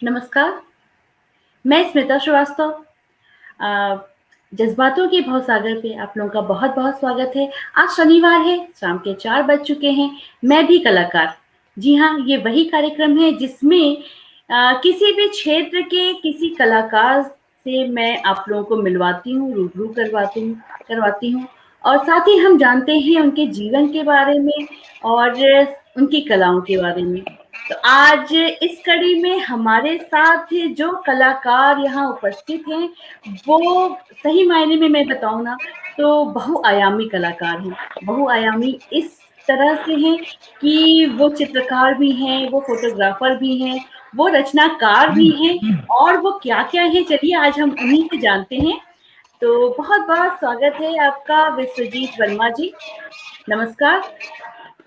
नमस्कार, मैं स्मिता श्रीवास्तव। जज़्बातों के भवसागर पे आप लोगों का बहुत-बहुत स्वागत है। आज शनिवार है, शाम के 4 बज चुके हैं। मैं भी कलाकार। जी हाँ, ये वही कार्यक्रम है जिसमें किसी भी क्षेत्र के किसी कलाकार से मैं आप लोगों को मिलवाती हूँ, रूबरू करवाती हूँ और साथ ही हम जानते हैं उनके जीवन के बारे में और उनकी कलाओं के बारे में। तो आज इस कड़ी में हमारे साथ जो कलाकार यहाँ उपस्थित हैं, वो सही मायने में मैं बताऊँ ना तो बहुआयामी कलाकार हैं। बहुआयामी इस तरह से हैं कि वो चित्रकार भी हैं, वो फ़ोटोग्राफ़र भी हैं, वो रचनाकार भी हैं और वो क्या-क्या हैं चलिए आज हम उन्हीं से जानते हैं। तो बहुत-बहुत स्वागत है आपका विश्वजीत वर्मा जी। नमस्कार।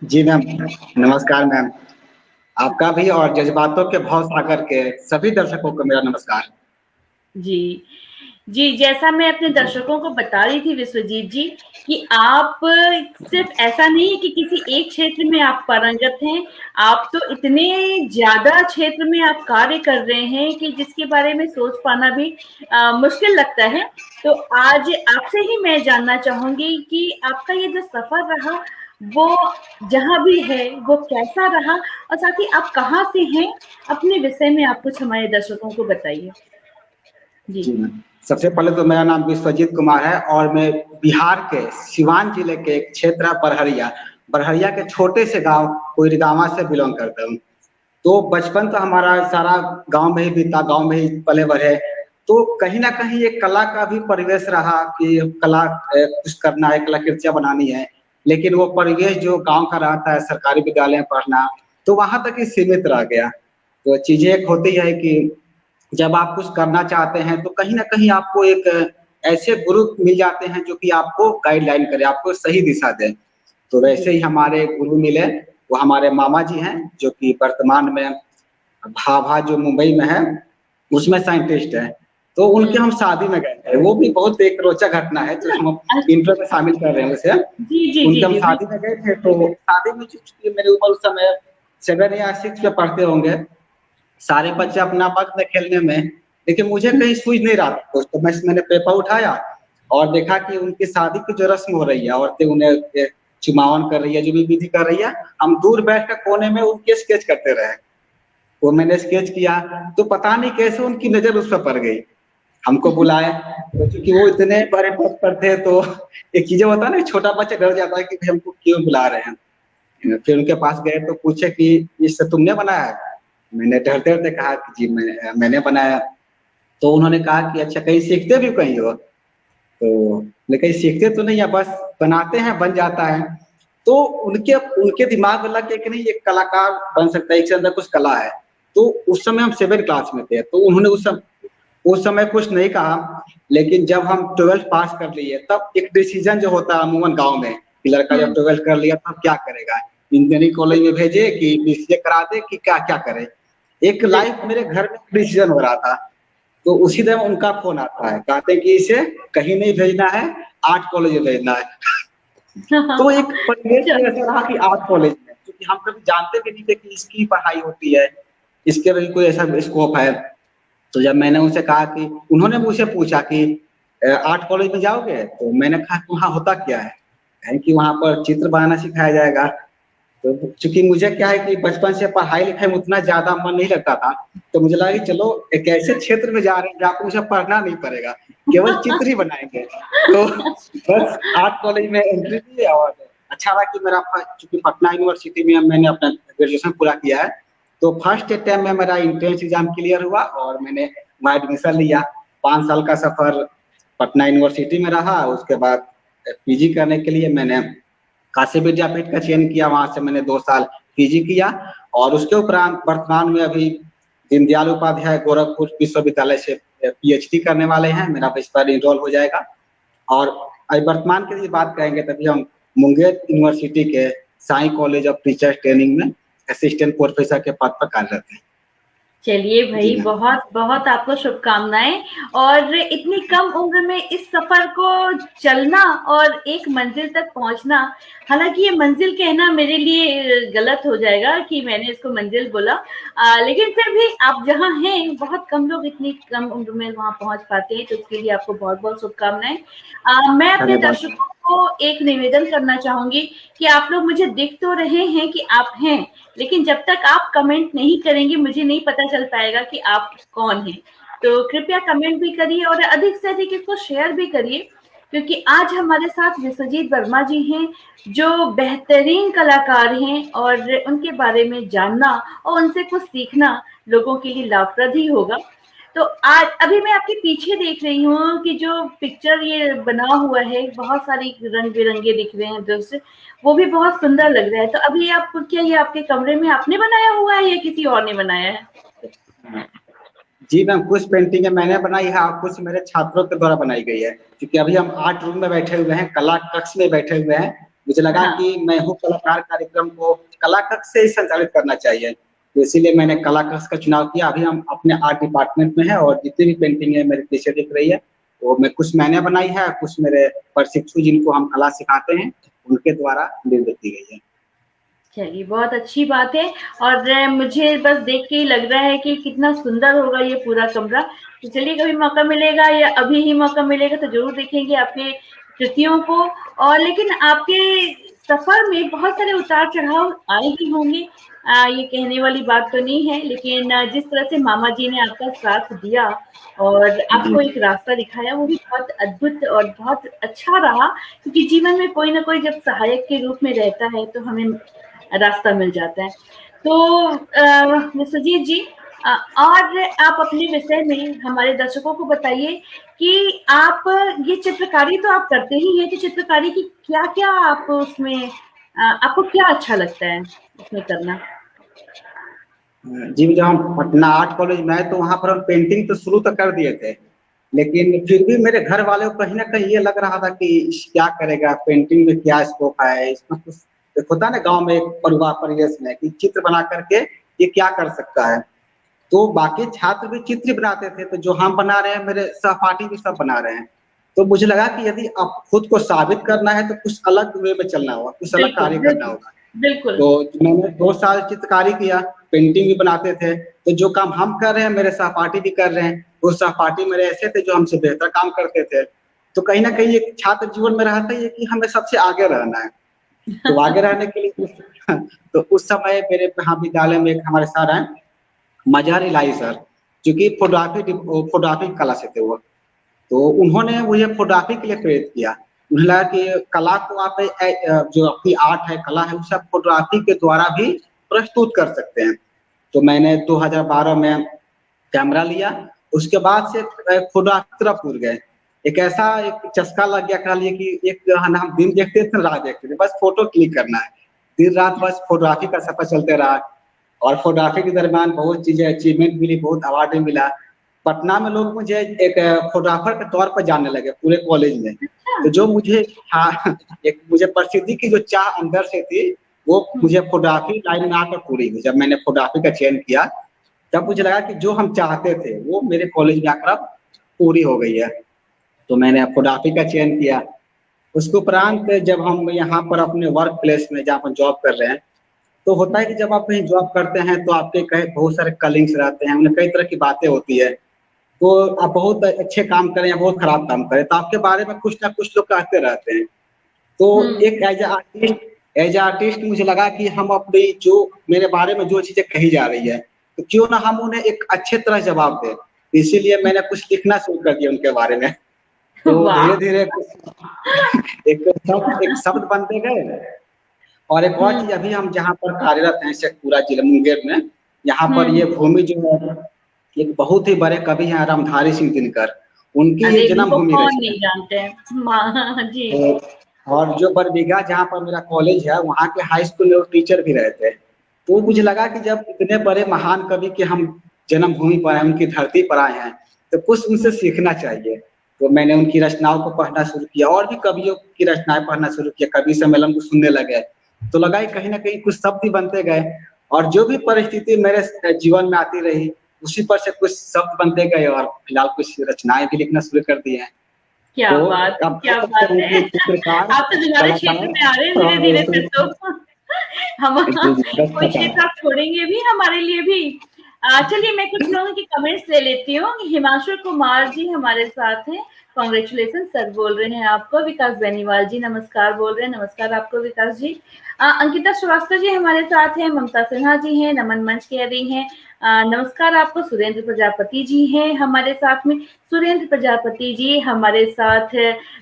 जी मैम, नमस्कार मैम। आपका भी और जज़्बातों के भवसागर के सभी दर्शकों को मेरा नमस्कार। जी। जी, जैसा मैं अपने दर्शकों को बता रही थी विश्वजीत जी कि आप सिर्फ़ ऐसा नहीं है कि किसी एक क्षेत्र में आप पारंगत हैं, आप तो इतने ज़्यादा क्षेत्र में आप कार्य कर रहे हैं कि जिसके बारे में सोच पाना भी मुश्किल लगता है। तो आज आपसे ही मैं जानना चाहूँगी कि आपका ये जो सफ़र रहा, वो जहाँ भी है, वो कैसा रहा? और साथ ही आप कहाँ से हैं? अपने विषय में आप कुछ हमारे दर्शकों को बताइए। जी मैम, सबसे पहले तो मेरा नाम विश्वजीत कुमार है और मैं बिहार के सिवान जिले के एक क्षेत्र है बरहरिया के छोटे से गाँव कोइरगाँवा से बिलॉन्ग करता हूँ। तो बचपन तो हमारा सारा गाँव में ही बीता, गाँव में ही पले-बढ़े। तो कहीं न कहीं एक कला का भी परिवेश रहा कि कला कुछ करना है, कलाकृतियाँ बनानी है। लेकिन वो परिवेश जो गाँव का रहता है, सरकारी विद्यालय में पढ़ना, तो वहाँ तक ही सीमित रह गया। तो चीज़ें एक होती है कि जब आप कुछ करना चाहते हैं, तो कहीं न कहीं आपको एक ऐसे गुरु मिल जाते हैं जो कि आपको गाइडलाइन करें, आपको सही दिशा दें। तो वैसे ही हमारे गुरु मिले, वो हमारे मामा जी हैं, जो कि वर्तमान में भाभा जो मुंबई में है, उसमें साइंटिस्ट हैं। तो उनके हम शादी में गए थे, वो भी बहुत एक रोचक घटना है, जो हम इंट्रो में शामिल कर रहे हैं उसे। उनके हम शादी में गए थे, तो शादी में चूँकि मेरी उम्र उस समय 7 या 6 में पढ़ते होंगे, सारे बच्चे अपना वक़्त है खेलने में, लेकिन मुझे कहीं सूझ नहीं रहा था कुछ, तो मैंने पेपर उठाया और देखा कि उनकी शादी की जो रस्म हो रही है, औरतें उन्हें चुमावन कर रही है, जो भी विधि कर रही है, हम दूर बैठ कर कोने में उनके स्केच करते रहे। वो मैंने स्केच किया, तो पता नहीं कैसे उनकी नज़र उस पे पड़ गई। हमको बुलाए, तो चूँकि वो इतने बड़े पद पर थे, तो एक चीज़ें होता है ना, छोटा बच्चा डर जाता है कि भई हमको क्यों बुला रहे हैं। फिर उनके पास गए तो पूछे कि इसे तुमने बनाया है? मैंने डरते-डरते कहा कि जी मैंने बनाया। तो उन्होंने कहा कि अच्छा कहीं सीखते भी कहीं हो? तो मैंने कहीं सीखते तो नहीं है, बस बनाते हैं, बन जाता है। तो उनके उनके दिमाग में लग गया कि नहीं एक कलाकार बन सकता है, इसके अंदर कुछ कला है। तो उस समय हम 7 क्लास में थे, तो उन्होंने उस समय कुछ नहीं कहा, लेकिन जब हम 12th पास कर लिए, तब एक डिसीज़न जो होता है अमूमन गाँव में, कि लड़का जब 12th कर लिया तब क्या करेगा? इंजीनियरिंग कॉलेज में भेजे कि बीसीए करा दे कि क्या-क्या करे? एक लाइव मेरे घर में डिसीज़न हो रहा था। तो उसी टाइम उनका फ़ोन आता है, कहते हैं कि इसे कहीं नहीं भेजना है, आर्ट कॉलेज में भेजना है। तो एक परिवेश में ऐसा रहा कि आर्ट कॉलेज में, क्योंकि हम कभी जानते भी नहीं थे कि इसकी पढ़ाई होती है, इसके भी कोई ऐसा स्कोप है। तो जब मैंने उनसे कहा कि उन्होंने मुझसे पूछा कि आर्ट कॉलेज में जाओगे? तो मैंने कहा कि वहाँ होता क्या है? कहें कि वहाँ पर चित्र बनाना सिखाया जाएगा। तो चूँकि मुझे क्या है कि बचपन से पढ़ाई-लिखाई में उतना ज़्यादा मन नहीं लगता था, तो मुझे लगा कि चलो एक ऐसे क्षेत्र में जा रहे हैं जहाँ पे मुझे पढ़ना नहीं पड़ेगा, केवल चित्र ही बनाएँगे। तो बस आर्ट कॉलेज में एंट्री ली और अच्छा रहा कि मेरा चूँकि पटना यूनिवर्सिटी में मैंने अपना ग्रेजुएशन पूरा किया है, तो फर्स्ट अटेम्प्ट में मेरा एंट्रेंस एग्ज़ाम क्लियर हुआ और मैंने वहाँ एडमिशन लिया। 5 साल का सफ़र पटना यूनिवर्सिटी में रहा, उसके बाद पीजी करने के लिए मैंने काशी विद्यापीठ का चयन किया, वहाँ से मैंने 2 साल पीजी किया और उसके उपरांत वर्तमान में अभी दीनदयाल उपाध्याय गोरखपुर विश्वविद्यालय से पीएचडी करने वाले हैं, मेरा इस बार एनरोल हो जाएगा। और अभी वर्तमान की यदि बात करेंगे तभी हम मुंगेर यूनिवर्सिटी के Sai college of teachers training में असिस्टेंट प्रोफेसर के पद पर कार्यरत हैं। चलिए जी भाई, मैम। बहुत बहुत आपको शुभकामनाएं। और इतनी कम उम्र में इस सफर को चलना और एक मंजिल तक पहुंचना, हालांकि ये मंजिल कहना मेरे लिए गलत हो जाएगा कि मैंने इसको मंजिल बोला, लेकिन फिर भी आप जहां हैं, बहुत कम लोग इतनी कम उम्र में वहां पहुंच पाते हैं, तो उसके लिए आपको बहुत बहुत शुभकामनाएं। मैं अपने धन्यवाद। दर्शकों को एक निवेदन करना चाहूंगी कि आप लोग मुझे दिख तो रहे हैं कि आप हैं, लेकिन जब तक आप कमेंट नहीं करेंगे मुझे नहीं पता चल पाएगा कि आप कौन हैं। तो कृपया कमेंट भी करिए और अधिक से अधिक इसको शेयर भी करिए, क्योंकि आज हमारे साथ विश्वजीत वर्मा जी हैं, जो बेहतरीन कलाकार हैं, और उनके बारे में जानना और उनसे कुछ सीखना लोगों के लिए लाभप्रद ही होगा। तो आज अभी मैं आपके पीछे देख रही हूँ कि जो पिक्चर ये बना हुआ है, बहुत सारी रंग बिरंगे दिख रहे हैं दृश्य, वो भी बहुत सुंदर लग रहा है। तो अभी आप क्या, ये आपके कमरे में आपने बनाया हुआ है या किसी और ने बनाया है? जी मैम, कुछ पेंटिंगें मैंने बनाई है और कुछ मेरे छात्रों के द्वारा बनाई गई है, क्योंकि अभी हम आर्ट रूम में बैठे हुए हैं, कला कक्ष में बैठे हुए हैं। मुझे लगा हाँ। कि मैं हूँ कलाकार, कार्यक्रम को कला कक्ष से ही संचालित करना चाहिए, तो इसीलिए मैंने कला कक्ष का चुनाव किया। अभी हम अपने आर्ट डिपार्टमेंट में है और जितनी भी पेंटिंग है मेरे पीछे दिख रही है, वो मैं कुछ मैंने बनाई है, कुछ मेरे प्रशिक्षु जिनको हम कला सिखाते हैं उनके द्वारा निर्मित की गई है। चलिए, बहुत अच्छी बात है। और मुझे बस देख के ही लग रहा है कि कितना सुंदर होगा ये पूरा कमरा। तो चलिए, कभी मौका मिलेगा या अभी ही मौका मिलेगा तो जरूर देखेंगे आपके कृतियों को। और लेकिन आपके सफर में बहुत सारे उतार चढ़ाव आए ही होंगे, ये कहने वाली बात तो नहीं है, लेकिन जिस तरह से मामा जी ने आपका साथ दिया और जी आपको एक रास्ता दिखाया, वो भी बहुत अद्भुत और बहुत अच्छा रहा, क्योंकि जीवन में कोई ना कोई जब सहायक के रूप में रहता है तो हमें रास्ता मिल जाता है। तो सुजीत जी, और आप अपने विषय में हमारे दर्शकों को बताइए कि आप ये चित्रकारी तो आप करते ही हैं, तो चित्रकारी की क्या क्या आप उसमें, आपको क्या अच्छा लगता है उसमें करना? जी, जब हम पटना आर्ट कॉलेज में आए तो वहाँ पर हम पेंटिंग तो शुरू तो कर दिए थे, लेकिन फिर भी मेरे घर वाले को कहीं ना कहीं ये लग रहा था कि क्या करेगा, पेंटिंग में क्या स्कोप है, इसमें कुछ एक होता है ना गांव में, एक परिवार परिवेश में कि चित्र बना करके ये क्या कर सकता है। तो बाकी छात्र भी चित्र बनाते थे, तो जो हम बना रहे हैं मेरे सहपाठी भी सब बना रहे हैं। तो मुझे लगा कि यदि आप खुद को साबित करना है तो कुछ अलग वे में चलना होगा, कुछ अलग बिल्कुल, कार्य करना बिल्कुल, होगा। बिल्कुल। तो मैंने 2 साल चित्रकारी किया, पेंटिंग भी बनाते थे। तो जो काम हम कर रहे हैं मेरे सहपाठी भी कर रहे हैं, वो सहपाठी मेरे ऐसे थे जो हमसे बेहतर काम करते थे। तो कहीं न कहीं एक छात्र जीवन में रहता ही है कि हमें सबसे आगे रहना है। तो आगे रहने के लिए तो उस समय मेरे महाविद्यालय में एक हमारे सर हैं, मजहर इलाही सर, जो कि फोटोग्राफी कला से थे वो। तो उन्होंने मुझे फोटोग्राफी के लिए प्रेरित किया। उन्हें लगा कि कला को आप जो अपनी आर्ट है, कला है, उसे आप फोटोग्राफी के द्वारा भी प्रस्तुत कर सकते हैं। तो मैंने 2012 में कैमरा लिया, उसके बाद से फोटोग्राफी की तरफ कूद गए। एक ऐसा एक चस्का लग गया, कह लिए कि एक जो है ना, हम दिन देखते थे, रात देखते थे, बस फोटो क्लिक करना है। दिन रात बस फोटोग्राफी का सफर चलते रहा और फोटोग्राफी के दरमियान बहुत चीजें अचीवमेंट मिली, बहुत अवार्ड भी मिला। पटना में लोग मुझे एक फोटोग्राफर के तौर पर जानने लगे पूरे कॉलेज में। अच्छा। तो जो मुझे, हाँ, एक मुझे प्रसिद्धि की जो चाह अंदर से थी, वो मुझे फोटोग्राफी लाइन में आकर पूरी हुई। जब मैंने फोटोग्राफी का चयन किया, तब मुझे लगा कि जो हम चाहते थे वो मेरे कॉलेज में आकर अब पूरी हो गई है। तो मैंने फोटोग्राफी का चयन किया। उसके उपरांत जब हम यहाँ पर अपने वर्क प्लेस में जहाँ पर जॉब कर रहे हैं, तो होता है कि जब आप कहीं जॉब करते हैं तो आपके कई बहुत सारे कलीग्स रहते हैं, उन्हें कई तरह की बातें होती है। तो आप बहुत अच्छे काम करें या बहुत खराब काम करें, तो आपके बारे में कुछ ना कुछ लोग कहते रहते हैं। तो एक एज आर्टिस्ट मुझे लगा कि हम अपनी जो मेरे बारे में जो चीजें कही जा रही है, तो क्यों ना हम उन्हें एक अच्छे तरह जवाब दें। इसीलिए मैंने कुछ लिखना शुरू कर दिया उनके बारे में। तो वाह। धीरे धीरे एक शब्द बनते गए। और एक और चीज, अभी हम जहाँ पर कार्यरत हैं शेखपुरा जिला मुंगेर में, यहाँ पर ये भूमि जो है, एक बहुत ही बड़े कवि हैं रामधारी सिंह दिनकर, उनकी ये अरे जन्म उनको भूमि कौन रही नहीं है। जानते हैं, जी। और जो बरबीघा जहाँ पर मेरा कॉलेज है, वहाँ के हाई स्कूल में वो टीचर भी रहे थे। तो मुझे लगा कि जब इतने बड़े महान कवि के हम जन्मभूमि पर आए, उनकी धरती पर आए हैं, तो कुछ उनसे सीखना चाहिए। तो मैंने उनकी रचनाओं को पढ़ना शुरू किया और भी कवियों की रचनाएं पढ़ना शुरू किया, कवि सम्मेलन को सुनने लगे। तो लगा कि कहीं ना कहीं कुछ शब्द ही बनते गए। और जो भी परिस्थिति मेरे जीवन में आती रही, उसी पर से कुछ शब्द बनते गए और फिलहाल कुछ रचनाएं भी लिखना शुरू कर दिए हैं। क्या तो बात है, अब क्या कह बात सकते हैं है। कि चित्रकार, आप तो हमारे क्षेत्र में आ रहे हैं कलाकार धीरे-धीरे और फिर तो। हम जी, जी, बस कोई पता क्षेत्र आप छोड़ेंगे भी हमारे लिए भी। चलिए मैं कुछ लोगों के कमेंट्स ले लेती हूँ। हिमांशु कुमार जी हमारे साथ हैं, कांग्रेचुलेशन सर बोल रहे हैं आपको। विकास बेनीवाल जी नमस्कार बोल रहे हैं, नमस्कार आपको विकास जी। अंकिता श्रीवास्तव जी हमारे साथ हैं, ममता सिन्हा जी हैं, नमन मंच कह रही हैं नमस्कार आपको। सुरेंद्र प्रजापति जी हैं हमारे साथ में, सुरेंद्र प्रजापति जी हमारे साथ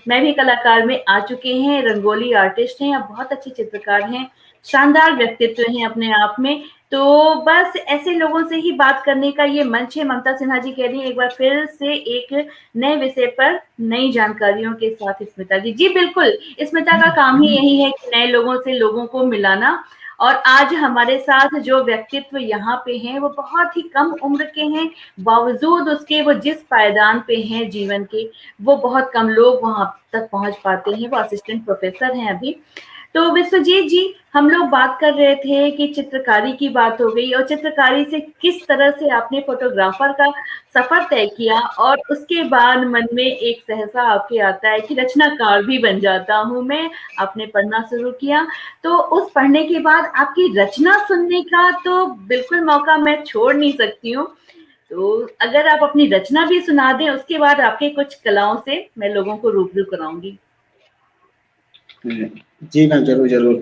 मैं भी कलाकार में आ चुके हैं, रंगोली आर्टिस्ट हैं, अब बहुत अच्छे चित्रकार हैं, शानदार व्यक्तित्व हैं अपने आप में। तो बस ऐसे लोगों से ही बात करने का ये मंच है। ममता सिन्हा जी कह रही है एक बार फिर से एक नए विषय पर नई जानकारियों के साथ स्मिता जी। जी बिल्कुल, स्मिता का काम ही यही है कि नए लोगों से लोगों को मिलाना। और आज हमारे साथ जो व्यक्तित्व यहाँ पे हैं वो बहुत ही कम उम्र के हैं, बावजूद उसके वो जिस पायदान पे हैं जीवन के, वो बहुत कम लोग वहां तक पहुंच पाते हैं। वो असिस्टेंट प्रोफेसर हैं अभी। तो विश्वजीत जी, हम लोग बात कर रहे थे कि चित्रकारी की बात हो गई और चित्रकारी से किस तरह से आपने फोटोग्राफर का सफर तय किया और उसके बाद मन में एक सहसा आपके आता है कि रचनाकार भी बन जाता हूं मैं। आपने पढ़ना शुरू किया, तो उस पढ़ने के बाद आपकी रचना सुनने का तो बिल्कुल मौका मैं छोड़ नहीं सकती हूँ। तो अगर आप अपनी रचना भी सुना दें, उसके बाद आपके कुछ कलाओं से मैं लोगों को रूबरू कराऊंगी। जी मैम, जरूर जरूर।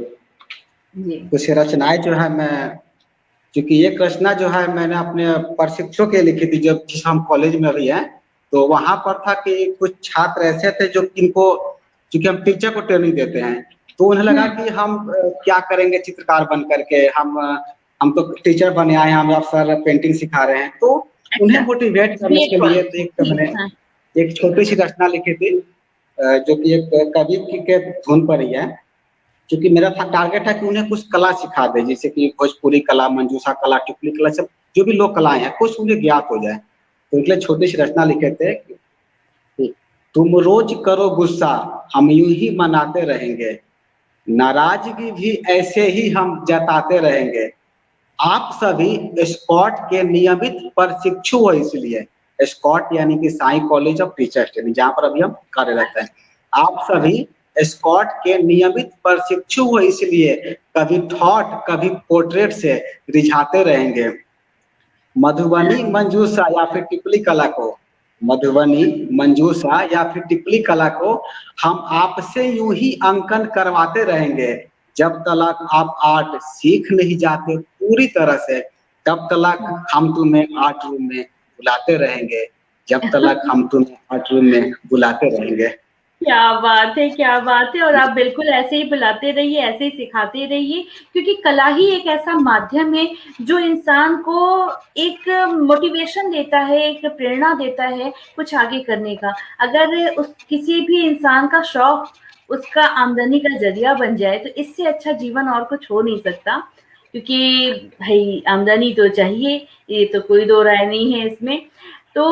जी कुछ रचनाएं जो है मैं, क्योंकि एक रचना जो है मैंने अपने प्रशिक्षकों के लिखी थी जब जिस हम कॉलेज में अभी हैं, तो वहां पर था कि कुछ छात्र ऐसे थे जो इनको, क्योंकि हम टीचर को ट्रेनिंग देते हैं, तो उन्हें लगा कि हम क्या करेंगे चित्रकार बन करके, हम तो टीचर बने आए हैं, हम आप सर पेंटिंग सिखा रहे हैं। तो उन्हें मोटिवेट करने के लिए तो एक मैंने एक छोटी सी रचना लिखी थी जो कि एक कवि के धुन पर ही है। क्योंकि मेरा था टारगेट है कि उन्हें कुछ कला सिखा दे, जैसे कि भोजपुरी कला, मंजूषा कला, टिकली कला, सब जो भी लोक कलाएं हैं कुछ उन्हें ज्ञात हो जाए। तो इसलिए छोटी सी रचना लिखे थे कि तुम रोज करो गुस्सा, हम यूं ही मनाते रहेंगे, नाराजगी भी ऐसे ही हम जताते रहेंगे, आप सभी स्कॉट के नियमित प्रशिक्षु हो, इसलिए स्कॉट यानी कि Sai college of teachers training, जहाँ पर अभी हम कार्यरत हैं, आप सभी स्कॉट के नियमित प्रशिक्षु हो, इसलिए कभी थॉट कभी पोर्ट्रेट से रिझाते रहेंगे, मधुबनी मंजूषा या फिर टिकली कला को, मधुबनी मंजूषा या फिर टिकली कला को हम आपसे यूं ही अंकन करवाते रहेंगे, जब तक आप आर्ट सीख नहीं जाते पूरी तरह से, तब तक हम तुम्हें आर्ट रूम में बुलाते रहेंगे, जब तक हम तुम्हें आर्ट रूम में बुलाते रहेंगे। क्या बात है, क्या बात है। और आप बिल्कुल ऐसे ही बुलाते रहिए, ऐसे ही सिखाते रहिए, क्योंकि कला ही एक ऐसा माध्यम है जो इंसान को एक मोटिवेशन देता है, एक प्रेरणा देता है कुछ आगे करने का। अगर उस किसी भी इंसान का शौक उसका आमदनी का जरिया बन जाए तो इससे अच्छा जीवन और कुछ हो नहीं सकता। क्योंकि भाई आमदनी तो चाहिए, ये तो कोई दो राय नहीं है इसमें। तो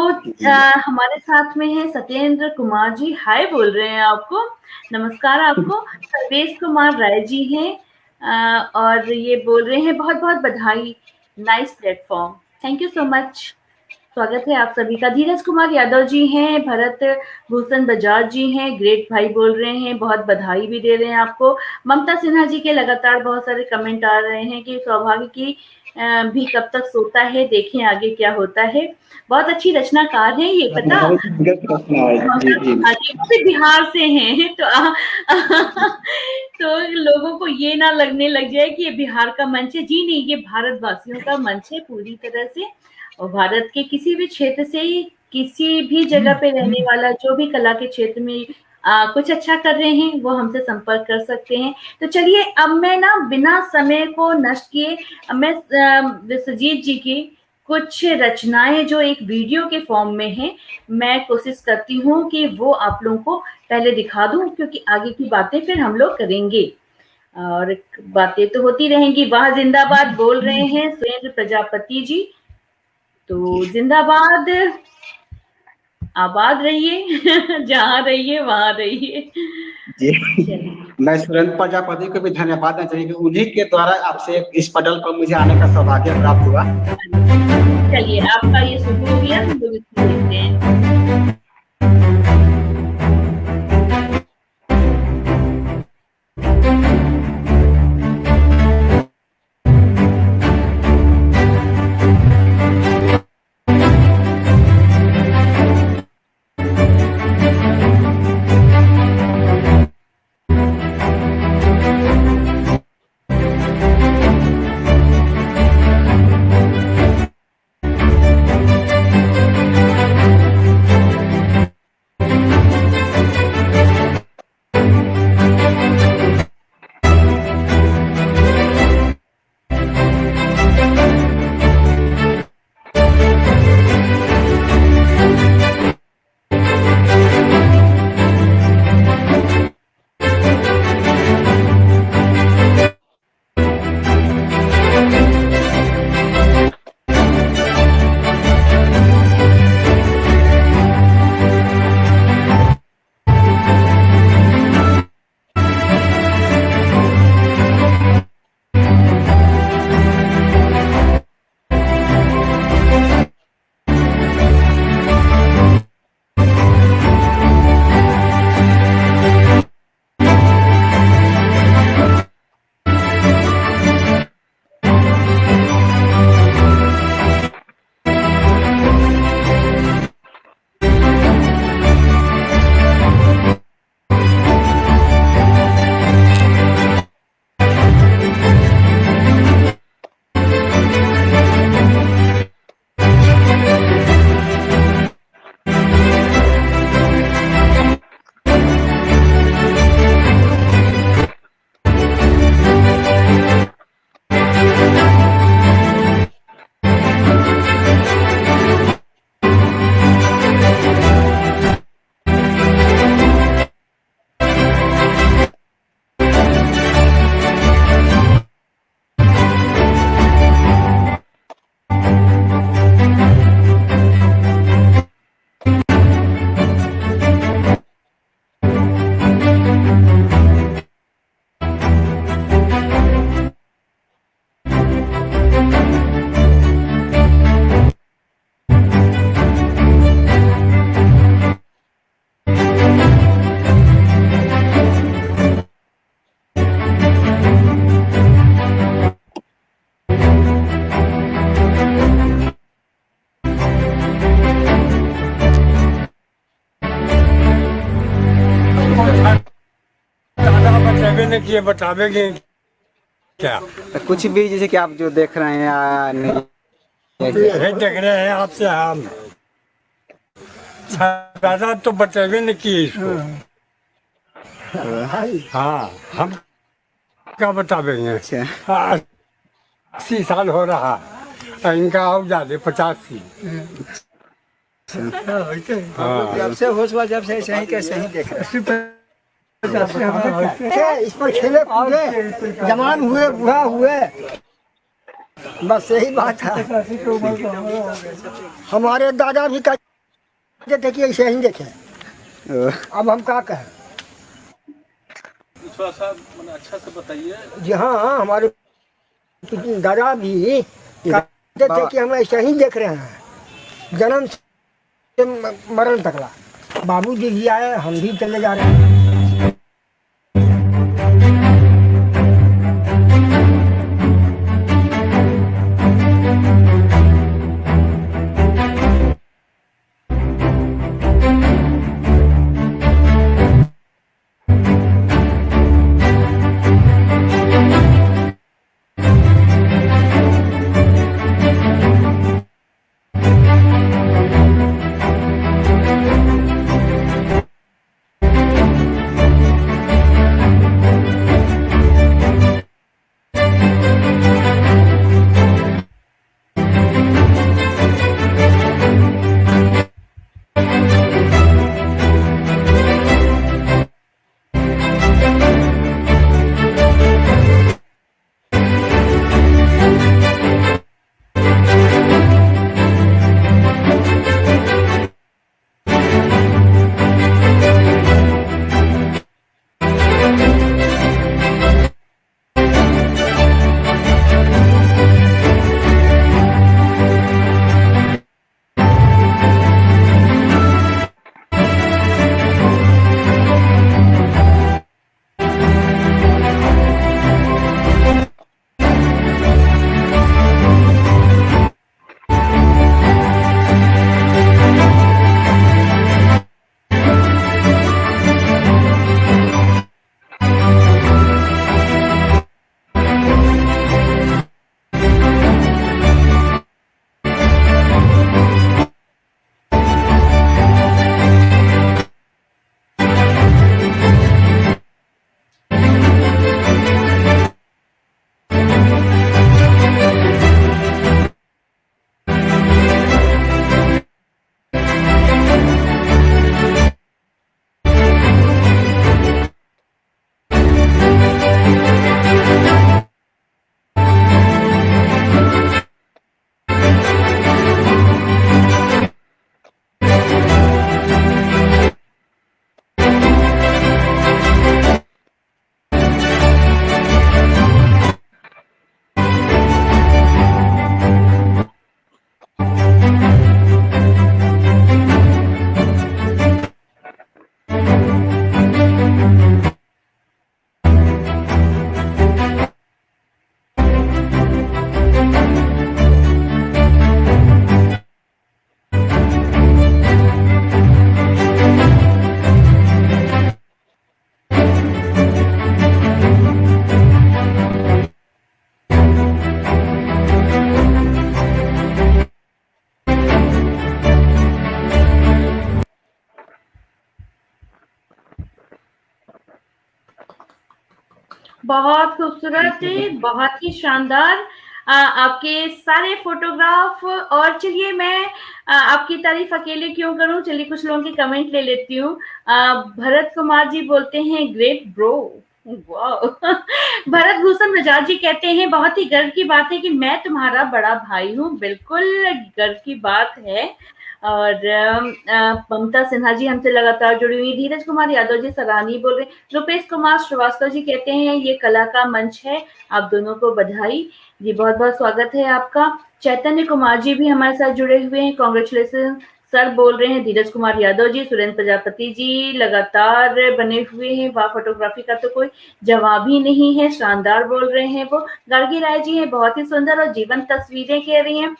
हमारे साथ में है सत्येंद्र कुमार जी, हाय बोल रहे हैं आपको, नमस्कार आपको। सर्वेश कुमार राय जी हैं और ये बोल रहे हैं बहुत बहुत बधाई, nice platform, thank you so much, स्वागत है आप सभी का। धीरज कुमार यादव जी हैं, भरत भूषण बजाज जी हैं, ग्रेट भाई बोल रहे हैं, बहुत बधाई भी दे रहे हैं आपको। ममता सिन्हा जी के लगातार बहुत सारे कमेंट आ रहे हैं कि सौभाग्य की भी कब तक सोता है, देखें आगे क्या होता है। बहुत अच्छी रचनाकार है ये, पता भी बिहार से हैं तो लोगों को ये ना लगने लग जाए कि ये बिहार का मंच है। जी नहीं, ये भारतवासियों का मंच है पूरी तरह से। और भारत के किसी भी क्षेत्र से ही, किसी भी जगह पे रहने वाला जो भी कला के क्षेत्र में कुछ अच्छा कर रहे हैं वो हमसे संपर्क कर सकते हैं। तो चलिए अब मैं ना बिना समय को नष्ट किए मैं विश्वजीत जी की कुछ रचनाएं जो एक वीडियो के फॉर्म में है, मैं कोशिश करती हूँ कि वो आप लोगों को पहले दिखा दूं, क्योंकि आगे की बातें फिर हम लोग करेंगे और बातें तो होती रहेंगी। वाह जिंदाबाद बोल रहे हैं सुरेंद्र प्रजापति जी, तो जिंदाबाद, आबाद रहिए जहाँ रहिए वहां रहिए। जी, मैं सुरेंद्र प्रजापति को भी धन्यवाद देना चाहिए कि उन्हीं के द्वारा आपसे इस पटल पर मुझे आने का सौभाग्य प्राप्त हुआ। चलिए आपका ये शुरू हो गया, हम लोग इसको देखते हैं। ने किए बतावेंगे क्या? तो कुछ भी जैसे कि आप जो देख रहे हैं या नहीं यही देख रहे हैं आपसे हम ज्यादा तो बतावे नहीं किए इसको। हाँ हम क्या बतावेंगे? हाँ, 80 साल हो रहा है इनका और ज्यादा 85। जब से होश हुआ जब से सही के सही देख रहे इस पर खेले कूदे जवान हुए बूढ़ा हुए बस यही बात है। हमारे दादा भी कहते थे कि ऐसे ही देखे, अब हम क्या कहें? थोड़ा सा अच्छा से बताइए। जी हाँ, हमारे दादा भी कहते थे कि हम ऐसे ही देख रहे हैं जन्म से मरण तकला। बाबूजी भी आए, हम भी चले जा रहे हैं। बहुत खूबसूरत है, बहुत ही शानदार आपके सारे फोटोग्राफ। और चलिए मैं आपकी तारीफ अकेले क्यों करूं, चलिए कुछ लोगों के कमेंट ले लेती हूँ। भरत कुमार जी बोलते हैं ग्रेट ब्रो, वाह। भरत भूषण बजाज जी कहते हैं बहुत ही गर्व की बात है कि मैं तुम्हारा बड़ा भाई हूँ। बिल्कुल गर्व की बात है। और ममता सिन्हा जी हमसे लगातार जुड़ी हुई। धीरज कुमार यादव जी सराहनीय बोल रहे हैं। रुपेश कुमार श्रीवास्तव जी कहते हैं ये कला का मंच है, आप दोनों को बधाई जी, बहुत बहुत स्वागत है आपका। चैतन्य कुमार जी भी हमारे साथ जुड़े हुए हैं, कांग्रेचुलेशन सर बोल रहे हैं धीरज कुमार यादव जी। सुरेंद्र प्रजापति जी लगातार बने हुए हैं, वाह फोटोग्राफी का तो कोई जवाब ही नहीं है, शानदार बोल रहे हैं वो। गार्गी राय जी हैं बहुत ही सुंदर और जीवंत तस्वीरें कह रही हैं।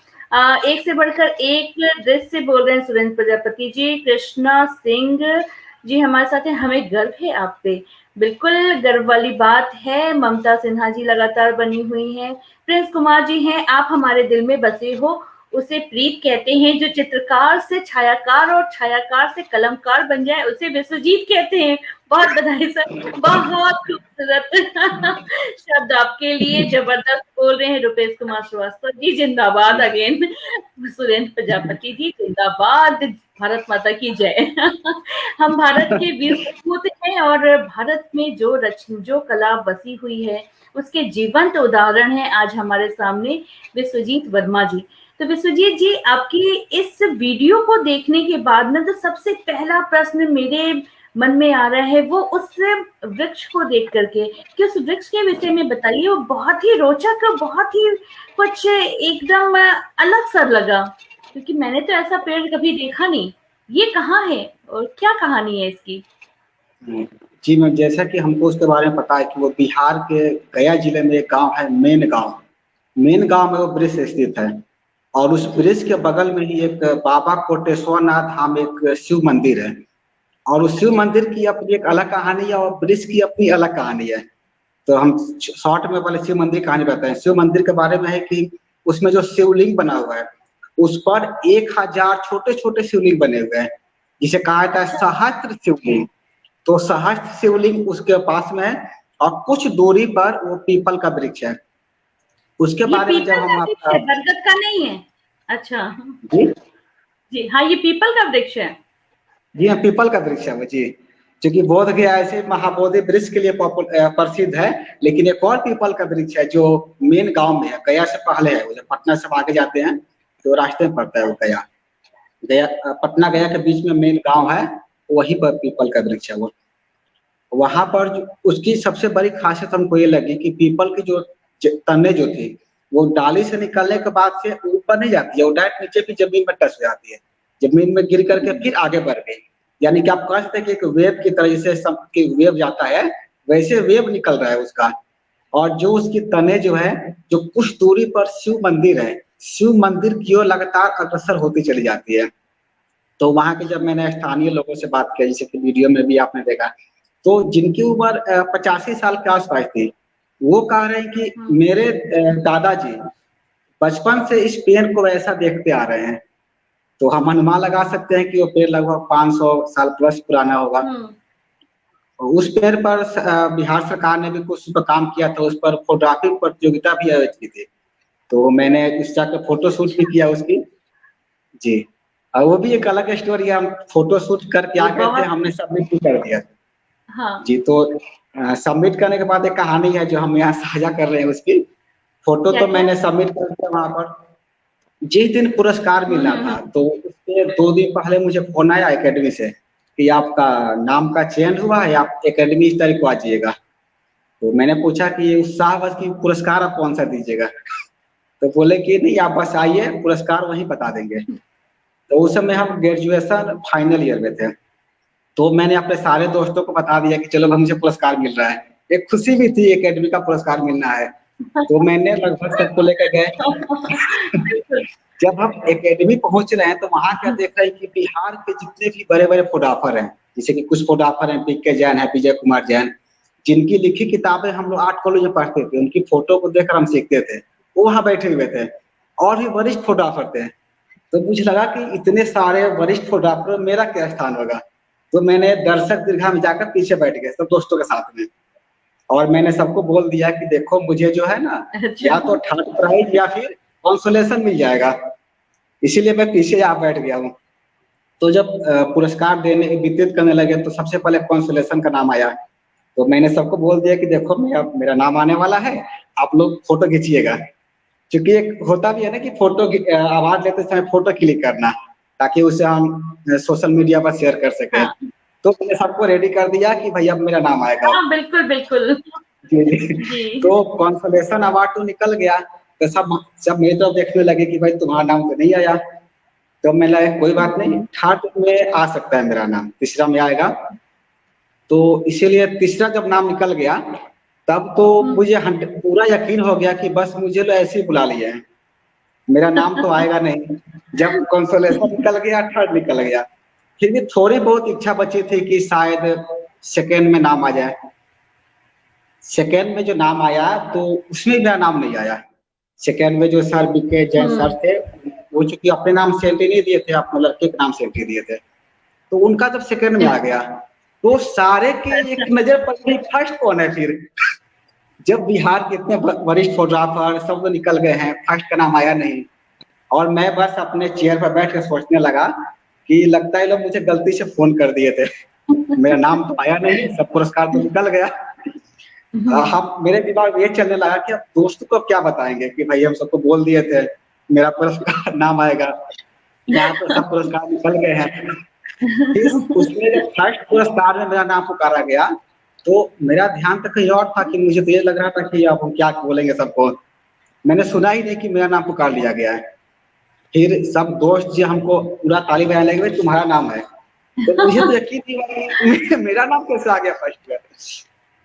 एक से बढ़कर एक दृश्य बोल रहे हैं सुरेंद्र प्रजापति जी। कृष्णा सिंह जी हमारे साथ हैं, हमें गर्व है आप पे, बिल्कुल गर्व वाली बात है। ममता सिन्हा जी लगातार बनी हुई हैं। प्रिंस कुमार जी हैं, आप हमारे दिल में बसे हो, उसे प्रीत कहते हैं। जो चित्रकार से छायाकार और छायाकार से कलमकार बन जाए उसे विश्वजीत कहते हैं। बहुत बधाई सर, बहुत खूबसूरत शब्द आपके लिए, जबरदस्त बोल रहे हैं रुपेश कुमार श्रीवास्तव जी। जिंदाबाद अगेन सुरेंद्र प्रजापति जी, जिंदाबाद, भारत माता की जय। हम भारत के वीर सपूत हैं और भारत में जो कला बसी हुई है उसके जीवंत उदाहरण है आज हमारे सामने विश्वजीत वर्मा जी। तो विश्वजीत जी आपकी इस वीडियो को देखने के बाद में तो सबसे पहला प्रश्न मेरे मन में आ रहा है वो उस वृक्ष को देख करके कि उस वृक्ष के विषय में बताइए। वो बहुत ही रोचक, बहुत ही कुछ एकदम अलग सा लगा, क्योंकि मैंने तो ऐसा पेड़ कभी देखा नहीं। ये कहाँ है और क्या कहानी है इसकी? जी मैम, जैसा कि हमको उसके बारे में पता है कि वो बिहार के गया जिले में एक गांव है मेन गांव। मेन गांव में वो ब्रिज स्थित है और उस ब्रिज के बगल में ही एक बाबा कोटेश्वर नाथ धाम एक शिव मंदिर है। और उस शिव मंदिर की अपनी एक अलग कहानी है और ब्रिज की अपनी अलग कहानी है। तो हम शॉर्ट में पहले शिव मंदिर कहानी बताएं। शिव मंदिर के बारे में है कि उसमें जो शिवलिंग बना हुआ है उस पर 1000 छोटे छोटे शिवलिंग बने हुए हैं, जिसे कहा जाता है सहस्त्र शिवलिंग। तो सहस्त्र शिवलिंग उसके पास में है और कुछ दूरी पर वो पीपल का वृक्ष है। उसके बारे में जब हम आपका, बरगद का नहीं है? अच्छा जी जी, हाँ ये पीपल का वृक्ष है। जी हाँ, पीपल का वृक्ष है वो जी, क्योंकि बोध गया ऐसे महाबोधि वृक्ष के लिए प्रसिद्ध है। लेकिन एक और पीपल का वृक्ष है जो मेन गांव में है, गया से पहले है। वो जब पटना से आगे जाते हैं तो रास्ते में पड़ता है वो गया पटना गया के बीच में मेन गांव है, वहीं पर पीपल का वृक्ष है वो। वहां पर उसकी सबसे बड़ी खासियत हमको ये लगी कि पीपल की जो तने जो थी वो डाली से निकलने के बाद से ऊपर नहीं जाती है, वो डायरेक्ट नीचे भी जमीन में टच हो जाती है, जमीन में गिर करके फिर आगे बढ़ गई। यानी कि आप कह सकते हैं कि एक वेव की तरह, जैसे वेव जाता है वैसे वेव निकल रहा है उसका। और जो उसकी तने जो है, जो कुछ दूरी पर शिव मंदिर है, शिव मंदिर की ओर लगातार अग्रसर होती चली जाती है। तो वहां के जब मैंने स्थानीय लोगों से बात की, जैसे कि वीडियो में भी आपने देखा, तो जिनकी उम्र 85 साल के आसपास थी, वो कह रहे हैं कि मेरे दादाजी बचपन से इस पेड़ को ऐसा देखते आ रहे हैं। तो हम अनुमान लगा सकते हैं कि वो पेड़ लगभग 500 साल प्लस पुराना होगा। उस पेड़ पर बिहार सरकार ने भी कुछ पर काम किया था, उस पर फोटोग्राफी प्रतियोगिता भी आयोजित की थी। तो मैंने इस जाकर फोटो शूट भी किया उसकी जी। और वो भी एक अलग स्टोरी है, हम फोटो शूट करके आ गए थे, हमने सबमिट भी कर दिया हाँ। जी। तो सबमिट करने के बाद एक कहानी है जो हम यहाँ साझा कर रहे हैं उसकी। फोटो तो मैंने सबमिट कर दिया वहां पर। जिस दिन पुरस्कार मिला था तो उसके 2 दिन पहले मुझे फोन आया एकेडमी से कि आपका नाम का चयन हुआ है, आप एकेडमी इस तारीख को आ जाइएगा। तो मैंने पूछा कि उत्साहवश की पुरस्कार आप कौन सा दीजिएगा? तो बोले कि नहीं, आप बस आइए, पुरस्कार वहीं बता देंगे। तो उस समय हम ग्रेजुएशन फाइनल ईयर में थे। तो मैंने अपने सारे दोस्तों को बता दिया कि चलो मुझे पुरस्कार मिल रहा है। एक खुशी भी थी एकेडमी का पुरस्कार मिलना है। तो मैंने लगभग सबको लेकर गए। जब हम एकेडमी पहुंच रहे हैं तो वहां क्या देख रहे हैं कि बिहार के जितने भी बड़े बड़े फोटोग्राफर हैं, जैसे कि कुछ फोटोग्राफर हैं पीके जैन है, विजय कुमार जैन, जिनकी लिखी किताबें हम लोग आर्ट कॉलेज में पढ़ते थे, उनकी फोटो को देखकर हम सीखते थे, वो वहां बैठे हुए थे। और भी वरिष्ठ फोटोग्राफर थे। तो मुझे लगा कि इतने सारे वरिष्ठ फोटोग्राफर, मेरा क्या स्थान होगा। तो मैंने दर्शक दीर्घा में जाकर पीछे बैठ गया सब दोस्तों के साथ में। और मैंने सबको बोल दिया कि देखो मुझे जो है ना अच्छा। या तो थर्ड प्राइज या फिर कंसोलेशन मिल जाएगा, इसीलिए मैं पीछे आ बैठ गया हूँ। तो जब पुरस्कार देने वितरित करने लगे तो सबसे पहले कंसोलेशन का नाम आया, तो मैंने सबको बोल दिया कि देखो मेरा नाम आने वाला है, आप लोग फोटो खींचिएगा। क्योंकि एक होता भी है ना कि फोटो अवार्ड लेते समय फोटो क्लिक करना, ताकि उसे हम सोशल मीडिया पर शेयर कर सके। हाँ। तो मैंने सबको रेडी कर दिया कि भैया अब मेरा नाम आएगा। हाँ, बिल्कुल, बिल्कुल। जी जी। जी। तो कंसोलेशन अवार्ड तो निकल गया, तो सब मेरी तरफ देखने लगे कि भाई तुम्हारा नाम तो नहीं आया। तो मैं लगा कोई बात नहीं, थर्ड में आ सकता है मेरा नाम, तीसरा में आएगा। तो इसीलिए तीसरा जब नाम निकल गया तब तो मुझे पूरा यकीन हो गया कि बस मुझे लोग ऐसे ही बुला लिया है, मेरा नाम तो आएगा नहीं। जब कंसोलेशन निकल गया, थर्ड निकल गया, फिर भी थोड़ी बहुत इच्छा बची थी कि शायद सेकेंड में नाम आ जाए। सेकेंड में जो नाम आया तो उसमें मेरा नाम नहीं आया। सेकेंड में जो सर बीके जैन सर थे, वो चूंकि अपने नाम से एंट्री नहीं दिए थे, अपने लड़के के नाम से एंट्री दिए थे, तो उनका जब सेकेंड में आ गया तो सारे के एक नजर पड़ गई फर्स्ट कौन है। फिर जब बिहार के इतने वरिष्ठ फोटोग्राफर सब लोग निकल गए हैं, फर्स्ट का नाम आया नहीं, और मैं बस अपने चेयर पर बैठ कर सोचने लगा कि लगता है लोग मुझे गलती से फोन कर दिए थे, मेरा नाम तो आया नहीं, सब पुरस्कार तो निकल गया। हम मेरे दिमाग में ये चलने लगा कि अब दोस्तों को क्या बताएंगे कि भाई हम सबको बोल दिए थे मेरा पुरस्कार नाम आएगा, यहाँ तो सब पुरस्कार निकल गए हैं। फिर उसमें जब फर्स्ट पुरस्कार में मेरा नाम पुकारा गया तो मेरा ध्यान तो कहीं और था कि मुझे तो ये लग रहा था कि अब हम क्या बोलेंगे सबको, मैंने सुना ही नहीं कि मेरा नाम पुकार लिया गया है। फिर सब दोस्त जो हमको पूरा ताली बजाने लगे, भाई तुम्हारा नाम है, तो मुझे तो यकीन नहीं हुआ कि मेरा नाम कैसे आ गया फर्स्ट में।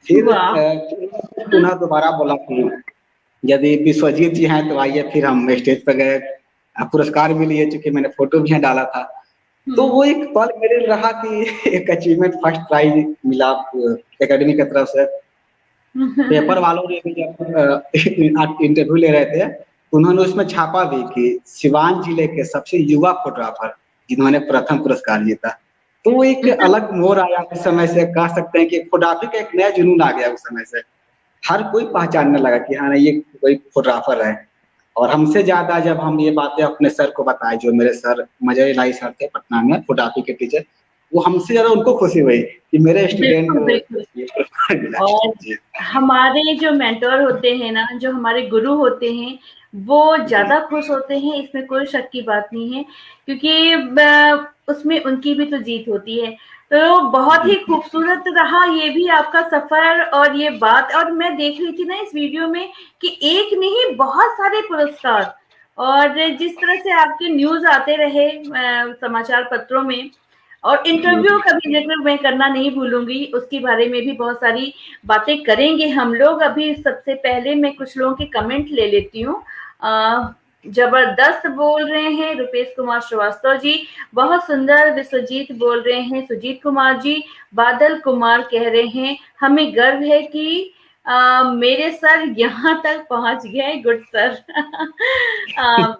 फिर पुनः दोबारा बोला कि यदि विश्वजीत जी हैं तो आइए। फिर हम स्टेज पर गए, पुरस्कार भी लिए, चूंकि मैंने फोटो भी डाला था। तो वो एक पल मेरे लिए रहा कि एक अचीवमेंट, फर्स्ट प्राइज मिला एकेडमी की तरफ से। पेपर वालों ने भी जब इंटरव्यू ले रहे थे तो उन्होंने उसमें छापा भी कि सिवान जिले के सबसे युवा फोटोग्राफर जिन्होंने प्रथम पुरस्कार जीता। तो वो एक अलग मोड़ आया उस समय से, कह सकते हैं कि फोटोग्राफी का एक नया जुनून आ गया उस समय से। हर कोई पहचानने लगा कि हाँ ये कोई फोटोग्राफर है। और हमसे ज्यादा जब हम ये बातें अपने सर को बताए, जो मेरे सर मजर इलाही सर थे पटना में फोटोग्राफी के टीचर, वो हमसे ज्यादा उनको खुशी हुई कि मेरे स्टूडेंट को। और हमारे जो मेंटर होते हैं ना, जो हमारे गुरु होते हैं, वो ज्यादा खुश होते हैं, इसमें कोई शक की बात नहीं है, क्योंकि उसमें उनकी भी तो जीत होती है। तो बहुत ही खूबसूरत रहा ये भी आपका सफर और ये बात। और मैं देख रही थी ना इस वीडियो में कि एक नहीं बहुत सारे पुरस्कार, और जिस तरह से आपके न्यूज आते रहे समाचार पत्रों में, और इंटरव्यू का भी जिक्र मैं करना नहीं भूलूंगी, उसके बारे में भी बहुत सारी बातें करेंगे हम लोग। अभी सबसे पहले मैं कुछ लोगों के कमेंट ले लेती हूँ। जबरदस्त बोल रहे हैं रुपेश कुमार श्रीवास्तव जी, बहुत सुंदर। विश्वजीत बोल रहे हैं, सुजीत कुमार जी, बादल कुमार कह रहे हैं हमें गर्व है कि मेरे सर यहाँ तक पहुंच गए, गुड सर।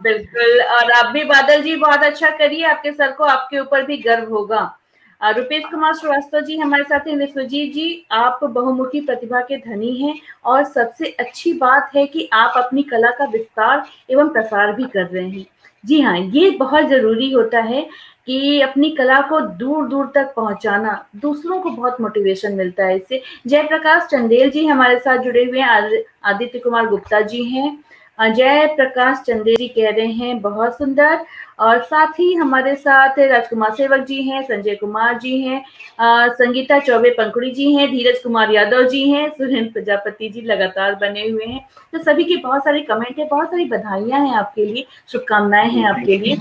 बिल्कुल। और आप भी बादल जी बहुत अच्छा करिए, आपके सर को आपके ऊपर भी गर्व होगा। रुपेश कुमार श्रीवास्तव जी हमारे साथ हैं। विश्वजीत जी, आप बहुमुखी प्रतिभा के धनी हैं, और सबसे अच्छी बात है कि आप अपनी कला का विस्तार एवं प्रसार भी कर रहे हैं। जी हाँ, ये बहुत जरूरी होता है कि अपनी कला को दूर दूर तक पहुंचाना, दूसरों को बहुत मोटिवेशन मिलता है इससे। जयप्रकाश चंदेल जी हमारे साथ जुड़े हुए हैं, आदित्य कुमार गुप्ता जी हैं, जय प्रकाश चंदेल जी कह रहे हैं बहुत सुंदर। और साथ ही हमारे साथ राजकुमार सेवक जी हैं, संजय कुमार जी हैं, संगीता चौबे पंकुड़ी जी हैं, धीरज कुमार यादव जी हैं, सुरेंद्र प्रजापति जी लगातार बने हुए हैं। तो सभी के बहुत सारे कमेंट है, बहुत सारी बधाइयां हैं आपके लिए, शुभकामनाएं हैं आपके लिए।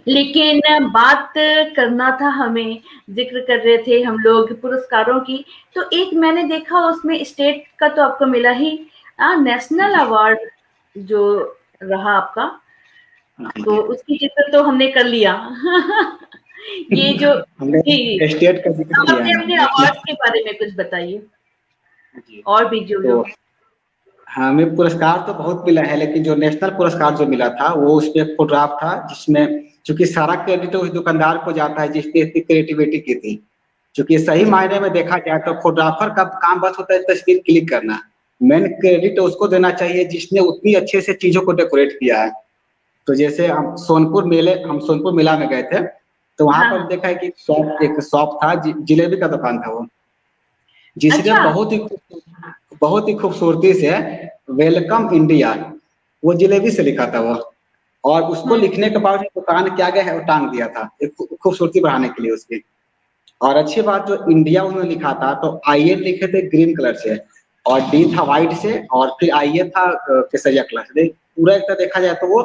लेकिन बात करना था हमें, जिक्र कर रहे थे हम लोग पुरस्कारों की, तो एक मैंने देखा उसमें स्टेट का तो आपको मिला ही, नेशनल अवार्ड जो रहा आपका, तो उसकी जिक्र तो हमने कर लिया। ये जो स्टेट का जिक्र किया है, अपने अवार्ड के बारे में कुछ बताइए, और भी जो लोग। हमें पुरस्कार तो बहुत मिला है, लेकिन जो नेशनल पुरस्कार जो मिला था वो उसपे एक फोटोग्राफ था, जिसमें चूंकि सारा क्रेडिट उस दुकानदार को जाता है जिसने इतनी क्रिएटिविटी की थी। क्योंकि सही मायने में देखा जाए तो फोटोग्राफर का काम बस होता है तस्वीर क्लिक करना। मेन क्रेडिट उसको देना चाहिए जिसने उतनी अच्छे से चीजों को डेकोरेट किया है। तो जैसे हम सोनपुर मेला में गए थे, तो वहां हाँ पर हाँ। देखा है कि एक शॉप था, जिलेबी का दुकान था वो, जिसने अच्छा। बहुत ही खूबसूरती से वेलकम इंडिया वो जिलेबी से लिखा था वो, और उसको हम्म। लिखने के बाद दुकान के आगे है वो टांग दिया था एक खूबसूरती बढ़ाने के लिए उसकी। और अच्छी बात जो इंडिया उन्होंने लिखा था, तो आई ए लिखे थे ग्रीन कलर से और डी था व्हाइट से, और फिर आई ए था केसरिया कलर से। पूरा एक तरह देखा जाए तो वो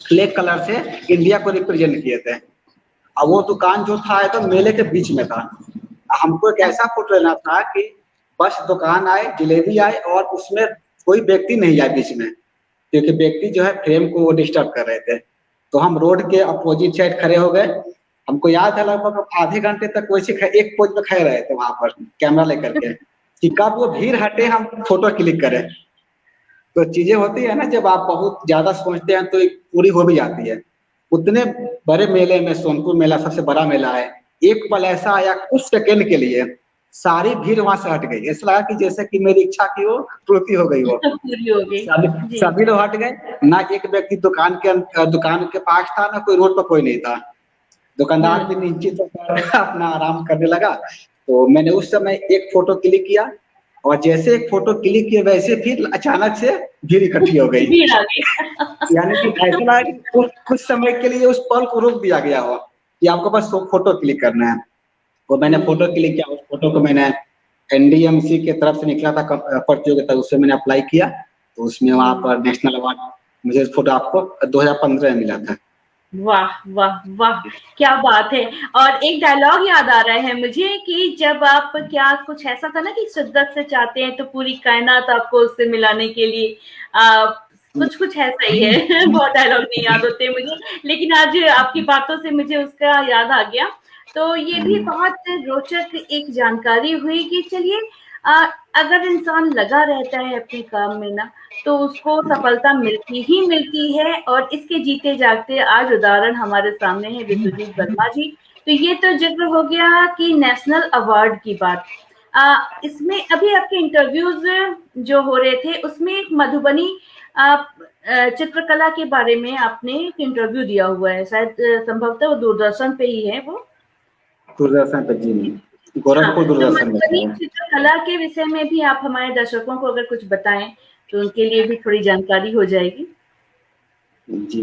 ब्लैक कलर से इंडिया को रिप्रेजेंट किए थे। अब वो दुकान जो था तो मेले के बीच में था। हमको एक ऐसा फोटो लेना था कि बस दुकान आए, जलेबी आए और उसमें कोई व्यक्ति नहीं आए बीच में, क्योंकि व्यक्ति जो है फ्रेम को वो डिस्टर्ब कर रहे थे। तो हम रोड के अपोजिट साइड खड़े हो गए। हमको याद है लगभग आधे घंटे तक वैसे एक पोज में खड़े रहे थे वहां पर कैमरा लेकर के, कि कब वो भीड़ हटे हम फोटो क्लिक करें। तो चीजें होती है ना, जब आप बहुत ज्यादा सोचते हैं तो एक पूरी हो भी जाती है। उतने बड़े मेले में सोनपुर मेला सबसे बड़ा मेला है, एक पल ऐसा आया कुछ सेकंड के लिए सारी भीड़ वहां से हट गई। ऐसा लगा कि जैसे कि मेरी इच्छा की वो पूर्ति हो गई। वो पूरी हो गई। सभी जी। सभी लोग हट गए, ना एक व्यक्ति दुकान के पास था, ना कोई रोड पर कोई नहीं था। दुकानदार भी नीचे तो अपना आराम करने लगा। तो मैंने उस समय एक फोटो क्लिक किया, और जैसे एक फोटो क्लिक किया वैसे फिर अचानक से भीड़ इकट्ठी हो गई। भीड़ आ गई। यानी कि ऐसा लगा कि कुछ समय के लिए उस पल को रोक दिया गया हो कि आपको बस फोटो क्लिक करना है। तो मैंने फोटो क्लिक किया, उस फोटो को मैंने एनडीएमसी की तरफ से निकला था प्रतियोगिता, उससे मैंने अप्लाई किया। तो उसमें वहां पर नेशनल अवार्ड मुझे फोटो आपको 2015 में मिला था। वाह वाह वाह, क्या बात है। और एक डायलॉग याद आ रहा है मुझे कि जब आप क्या कुछ ऐसा था ना कि शिद्दत से चाहते हैं तो पूरी कायनात आपको उससे मिलाने के लिए कुछ ऐसा ही है। बहुत डायलॉग नहीं याद होते मुझे, लेकिन आज आपकी बातों से मुझे उसका याद आ गया। तो ये भी बहुत रोचक एक जानकारी हुई कि चलिए अगर इंसान लगा रहता है अपने काम में ना, तो उसको सफलता मिलती ही मिलती है। और इसके जीते जागते आज उदाहरण हमारे सामने है विश्वजीत वर्मा जी। तो ये तो जिक्र हो गया कि नेशनल अवार्ड की बात। इसमें अभी आपके इंटरव्यूज जो हो रहे थे उसमें एक मधुबनी चित्रकला के बारे में आपने एक इंटरव्यू दिया हुआ है, शायद संभवतः वो दूरदर्शन पे ही है वो। दूरदर्शन पर जी, हाँ, गोरखपुर तो दूरदर्शन मधुबनी में। चित्रकला के विषय में भी आप हमारे दर्शकों को अगर कुछ बताएं तो उनके लिए भी थोड़ी जानकारी हो जाएगी। जी,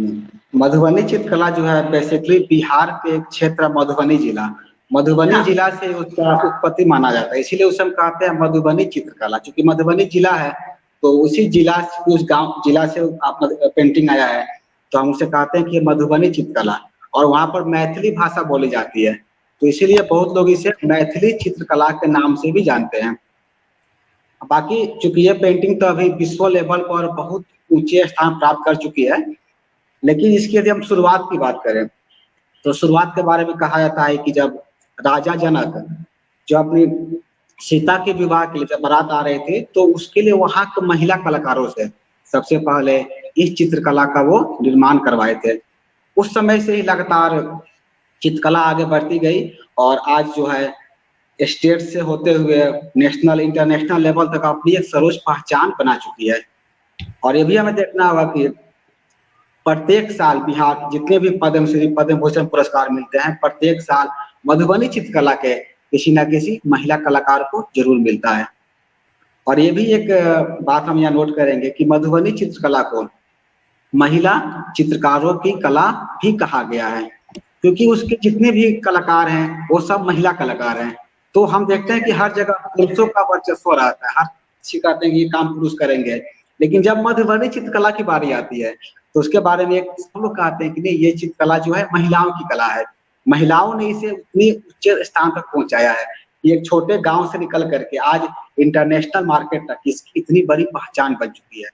मधुबनी चित्रकला जो है बेसिकली बिहार के एक क्षेत्र मधुबनी हाँ। जिला से उसका उत्पत्ति माना जाता है, इसीलिए उसे हम कहते हैं मधुबनी चित्रकला। क्योंकि मधुबनी जिला है तो उसी जिला उस गांव जिला से पेंटिंग आया है, तो हम उसे कहते हैं कि मधुबनी चित्रकला। और वहां पर मैथिली भाषा बोली जाती है, तो इसीलिए बहुत लोग इसे मैथिली चित्रकला के नाम से भी जानते हैं। बाकी चूंकि ये पेंटिंग तो अभी विश्व लेवल पर बहुत ऊंचे स्थान प्राप्त कर चुकी है, लेकिन इसकी यदि हम शुरुआत की बात करें तो शुरुआत के बारे में कहा जाता है कि जब राजा जनक जो अपनी सीता के विवाह के लिए जब बारात आ रहे थे, तो उसके लिए वहां के महिला कलाकारों से सबसे पहले इस चित्रकला का वो निर्माण करवाए थे। उस समय से ही लगातार चित्रकला आगे बढ़ती गई, और आज जो है स्टेट से होते हुए नेशनल इंटरनेशनल लेवल तक अपनी एक सर्वोच्च पहचान बना चुकी है। और ये भी हमें देखना होगा कि प्रत्येक साल बिहार जितने भी पद्मश्री पद्म भूषण पुरस्कार मिलते हैं, प्रत्येक साल मधुबनी चित्रकला के किसी न किसी महिला कलाकार को जरूर मिलता है। और ये भी एक बात हम यहाँ नोट करेंगे कि मधुबनी चित्रकला को महिला चित्रकारों की कला भी कहा गया है, क्योंकि उसके जितने भी कलाकार हैं वो सब महिला कलाकार हैं। तो हम देखते हैं कि हर जगह पुरुषों का वर्चस्व रहता है, हर किसी कहते हैं कि ये काम पुरुष करेंगे, लेकिन जब मधुबनी चित्रकला की बारी आती है तो उसके बारे में एक सब लोग कहते हैं कि नहीं, ये चित्रकला जो है महिलाओं की कला है। महिलाओं ने इसे उतनी उच्च स्थान तक पहुंचाया है कि एक छोटे गांव से निकल करके आज इंटरनेशनल मार्केट तक इसकी इतनी बड़ी पहचान बन चुकी है।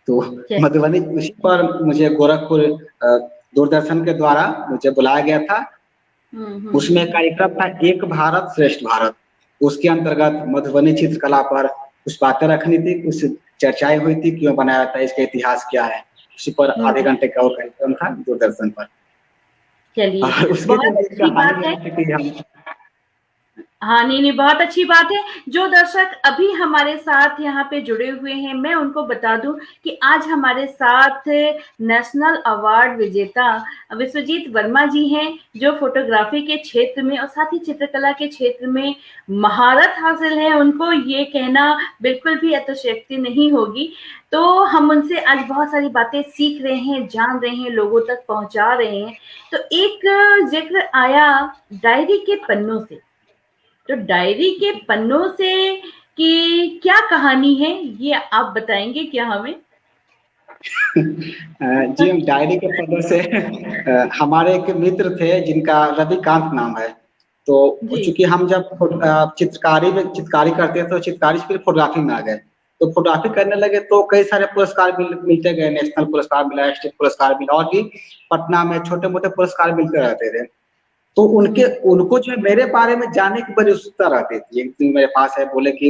तो मधुबनी उसी पर मुझे गोरखपुर दूरदर्शन के द्वारा मुझे बुलाया गया था। उसमें एक कार्यक्रम था एक भारत श्रेष्ठ भारत, उसके अंतर्गत मधुबनी चित्रकला पर कुछ बातें रखनी थी, कुछ चर्चाएं हुई थी, क्यों बनाया था, इसका इतिहास क्या है। उसी पर आधे घंटे का और कार्यक्रम था दूरदर्शन पर। चलिए, उसके बहुत अच्छी बात है। हाँ, नहीं, बहुत अच्छी बात है। जो दर्शक अभी हमारे साथ यहाँ पे जुड़े हुए हैं, मैं उनको बता दूँ कि आज हमारे साथ नेशनल अवार्ड विजेता विश्वजीत वर्मा जी हैं, जो फ़ोटोग्राफ़ी के क्षेत्र में और साथ ही चित्रकला के क्षेत्र में महारत हासिल है। उनको ये कहना बिल्कुल भी अतिशयोक्ति नहीं होगी। तो हम उनसे आज बहुत सारी बातें सीख रहे हैं, जान रहे हैं, लोगों तक पहुँचा रहे हैं। तो एक ज़िक्र आया डायरी के पन्नों से। तो डायरी के पन्नों से कि क्या कहानी है, ये आप बताएंगे क्या हमें? जी, हम डायरी के पन्नों से हमारे एक मित्र थे जिनका रविकांत नाम है। तो जी। चूंकि हम जब चित्रकारी करते हैं तो चित्रकारी से फिर फोटोग्राफी में आ गए। तो फोटोग्राफी करने लगे तो कई सारे पुरस्कार मिलते गए। नेशनल पुरस्कार मिला, स्टेट पुरस्कार मिला, और भी पटना में छोटे मोटे पुरस्कार मिलते रहते थे। तो उनको जो है मेरे बारे में जानने की बड़ी उत्सुकता रहती थी। एक दिन मेरे पास है, बोले कि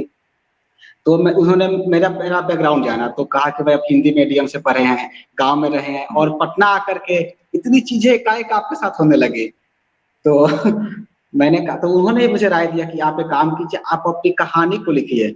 तो उन्होंने मेरा मेरा बैकग्राउंड जाना, तो कहा कि भाई आप हिंदी मीडियम से पढ़े हैं, गांव में रहे हैं, और पटना आकर के इतनी चीजें एकाएक आपके साथ होने लगी। तो मैंने कहा, तो उन्होंने मुझे राय दिया कि आप एक काम कीजिए, आप अपनी कहानी को लिखिए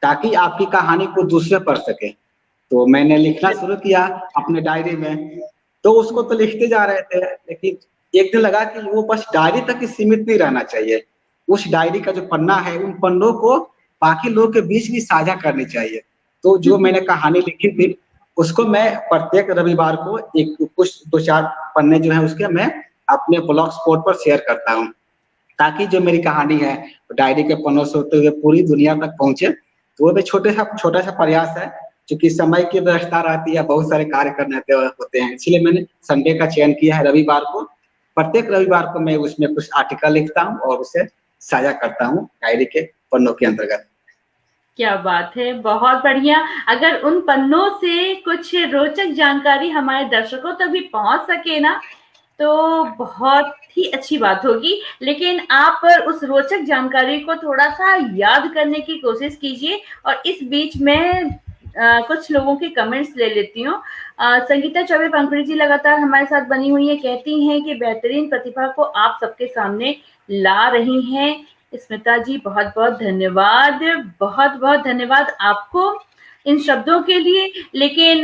ताकि आपकी कहानी को दूसरे पढ़ सके। तो मैंने लिखना शुरू किया अपने डायरी में। तो उसको तो लिखते जा रहे थे, लेकिन एक दिन लगा कि वो बस डायरी तक ही सीमित नहीं रहना चाहिए। उस डायरी का जो पन्ना है, उन पन्नों को बाकी लोगों के बीच भी साझा करनी चाहिए। तो जो मैंने कहानी लिखी थी उसको मैं प्रत्येक रविवार को एक कुछ 2-4 पन्ने जो है उसके मैं अपने ब्लॉग स्पॉट पर शेयर करता हूँ, ताकि जो मेरी कहानी है डायरी के पन्नों से होते हुए पूरी दुनिया तक पहुंचे। तो वो भी छोटा सा प्रयास है, क्योंकि समय की व्यवस्था रहती है, बहुत सारे कार्य करने होते हैं, इसलिए मैंने संडे का चयन किया है, रविवार को। प्रत्येक रविवार को मैं उसमें कुछ आर्टिकल लिखता हूँ और उसे साझा करता हूँ डायरी के पन्नों के अंतर्गत। क्या बात है, बहुत बढ़िया। अगर उन पन्नों से कुछ रोचक जानकारी हमारे दर्शकों तक भी पहुंच सके ना, तो बहुत ही अच्छी बात होगी। लेकिन आप उस रोचक जानकारी को थोड़ा सा याद करने की कोशिश कीजिए, और इस बीच में कुछ लोगों के कमेंट्स ले लेती हूँ। संगीता चौबे पंखुड़ी जी लगातार हमारे साथ बनी हुई है, कहती हैं कि बेहतरीन प्रतिभा को आप सबके सामने ला रही हैं। स्मिता जी बहुत बहुत धन्यवाद, बहुत बहुत धन्यवाद आपको इन शब्दों के लिए। लेकिन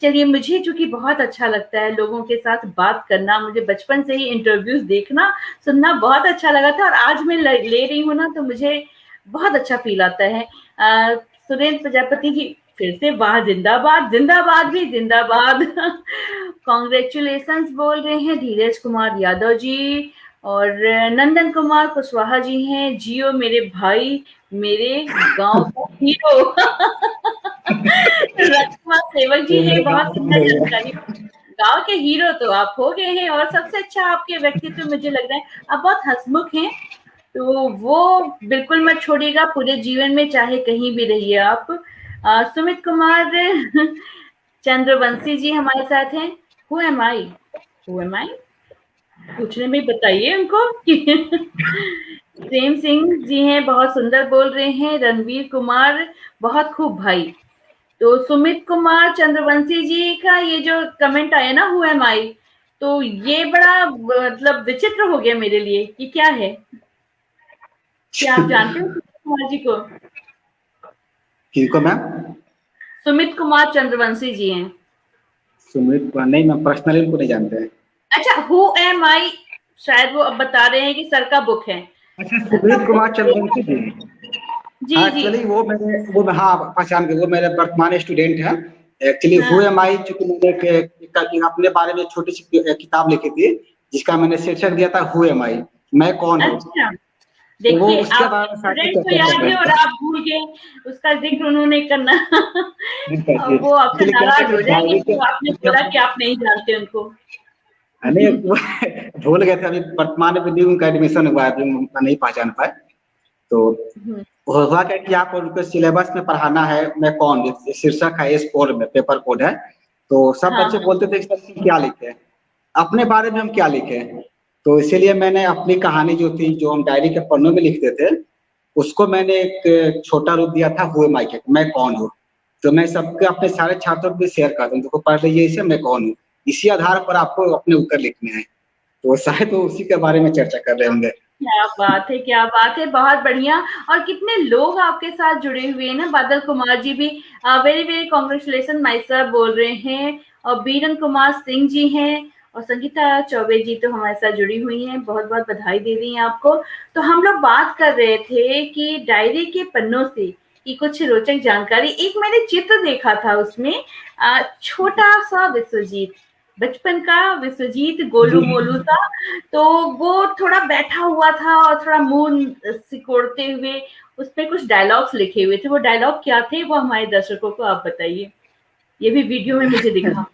चलिए, मुझे चूंकि बहुत अच्छा लगता है लोगों के साथ बात करना, मुझे बचपन से ही इंटरव्यूज देखना सुनना बहुत अच्छा लगा था, और आज मैं ले रही हूँ ना, तो मुझे बहुत अच्छा फील आता है। सुरेंद्र प्रजापति जी फिर से वाह, जिंदाबाद, जिंदाबाद भी जिंदाबाद। कॉन्ग्रेचुलेशंस बोल रहे हैं धीरज कुमार यादव जी, और नंदन कुमार कुशवाहा जी हैं, जियो मेरे भाई, मेरे गांव का हीरो। राजकुमार सेवक जी है, बहुत सुंदर जानकारी। गांव के हीरो तो आप हो गए हैं, और सबसे अच्छा आपके व्यक्तित्व मुझे लग रहा है आप बहुत हंसमुख हैं, तो वो बिल्कुल मत छोड़िएगा पूरे जीवन में, चाहे कहीं भी रहिए आप। सुमित कुमार चंद्रवंशी जी हमारे साथ हैं। Who am I, who am I पूछने में बताइए उनको। प्रेम सिंह जी हैं, बहुत सुंदर बोल रहे हैं। रणवीर कुमार बहुत खूब भाई। तो सुमित कुमार चंद्रवंशी जी का ये जो कमेंट आया ना, हु एम आई, तो ये बड़ा मतलब विचित्र हो गया मेरे लिए कि क्या है। क्या आप जानते हो सुमित कुमार जी को? किनको मैम? सुमित कुमार चंद्रवंशी जी हैं। सुमित नहीं, मैं पर्सनली उनको नहीं जानते हैं। अच्छा, हु एम आई शायद वो अब बता रहे हैं कि सर का बुक है। अच्छा, सुमित कुमार चंद्रवंशी जी। जी एक्चुअली जी, वो हाँ पहचान गए, वो मेरे वर्तमान स्टूडेंट हैं। एक्चुअली हु एम आई, चूंकि मैंने अपने बारे में छोटी सी किताब लिखी थी जिसका मैंने शीर्षक दिया था हु एम आई, मैं कौन हूँ। अच्छा देखिए, उसके आप बारे में स्टूडेंट को याद है और आप भूल गए, उसका जिक्र उन्होंने करना। वो आपसे नाराज हो जाएंगे कि आपने बोला कि आप नहीं जानते उनको। नहीं, भूल गए थे, अभी वर्तमान में न्यू उनका एडमिशन हुआ है, अभी नहीं पहचान पाए। तो हुआ क्या कि आप उनको सिलेबस में पढ़ाना है, मैं कौन, शीर्षक है, S4 में पेपर कोड है। तो सब हाँ, बच्चे बोलते थे कि क्या लिखे, अपने बारे में हम क्या लिखे। तो इसीलिए मैंने अपनी कहानी जो थी, जो हम डायरी के पन्नों में लिखते थे, उसको मैंने एक छोटा रूप दिया था हु एम आई के, मैं कौन हूँ। तो मैं सबके अपने सारे छात्रों को शेयर करता हूँ, देखो पढ़ लीजिए इसे, मैं कौन हूँ। इसी आधार पर आपको अपने उत्तर लिखने हैं। तो शायद तो उसी के बारे में चर्चा कर रहे होंगे। क्या बात है, बहुत बढ़िया। और कितने लोग आपके साथ जुड़े हुए हैं ना, बादल कुमार जी भी very very congratulation my sir बोल रहे हैं, और बीरन कुमार सिंह जी हैं, और संगीता चौबे जी तो हमारे साथ जुड़ी हुई हैं, बहुत बहुत बधाई दे रही हैं आपको। तो हम लोग बात कर रहे थे कि डायरी के पन्नों से की कुछ रोचक जानकारी। एक मैंने चित्र देखा था उसमें, छोटा सा विश्वजीत, बचपन का विश्वजीत गोलू मोलू सा, तो वो थोड़ा बैठा हुआ था और थोड़ा मुंह सिकोड़ते हुए, उसपे कुछ डायलॉग्स लिखे हुए थे। वो डायलॉग क्या थे, वो हमारे दर्शकों को आप बताइए, ये भी वीडियो में मुझे दिखा।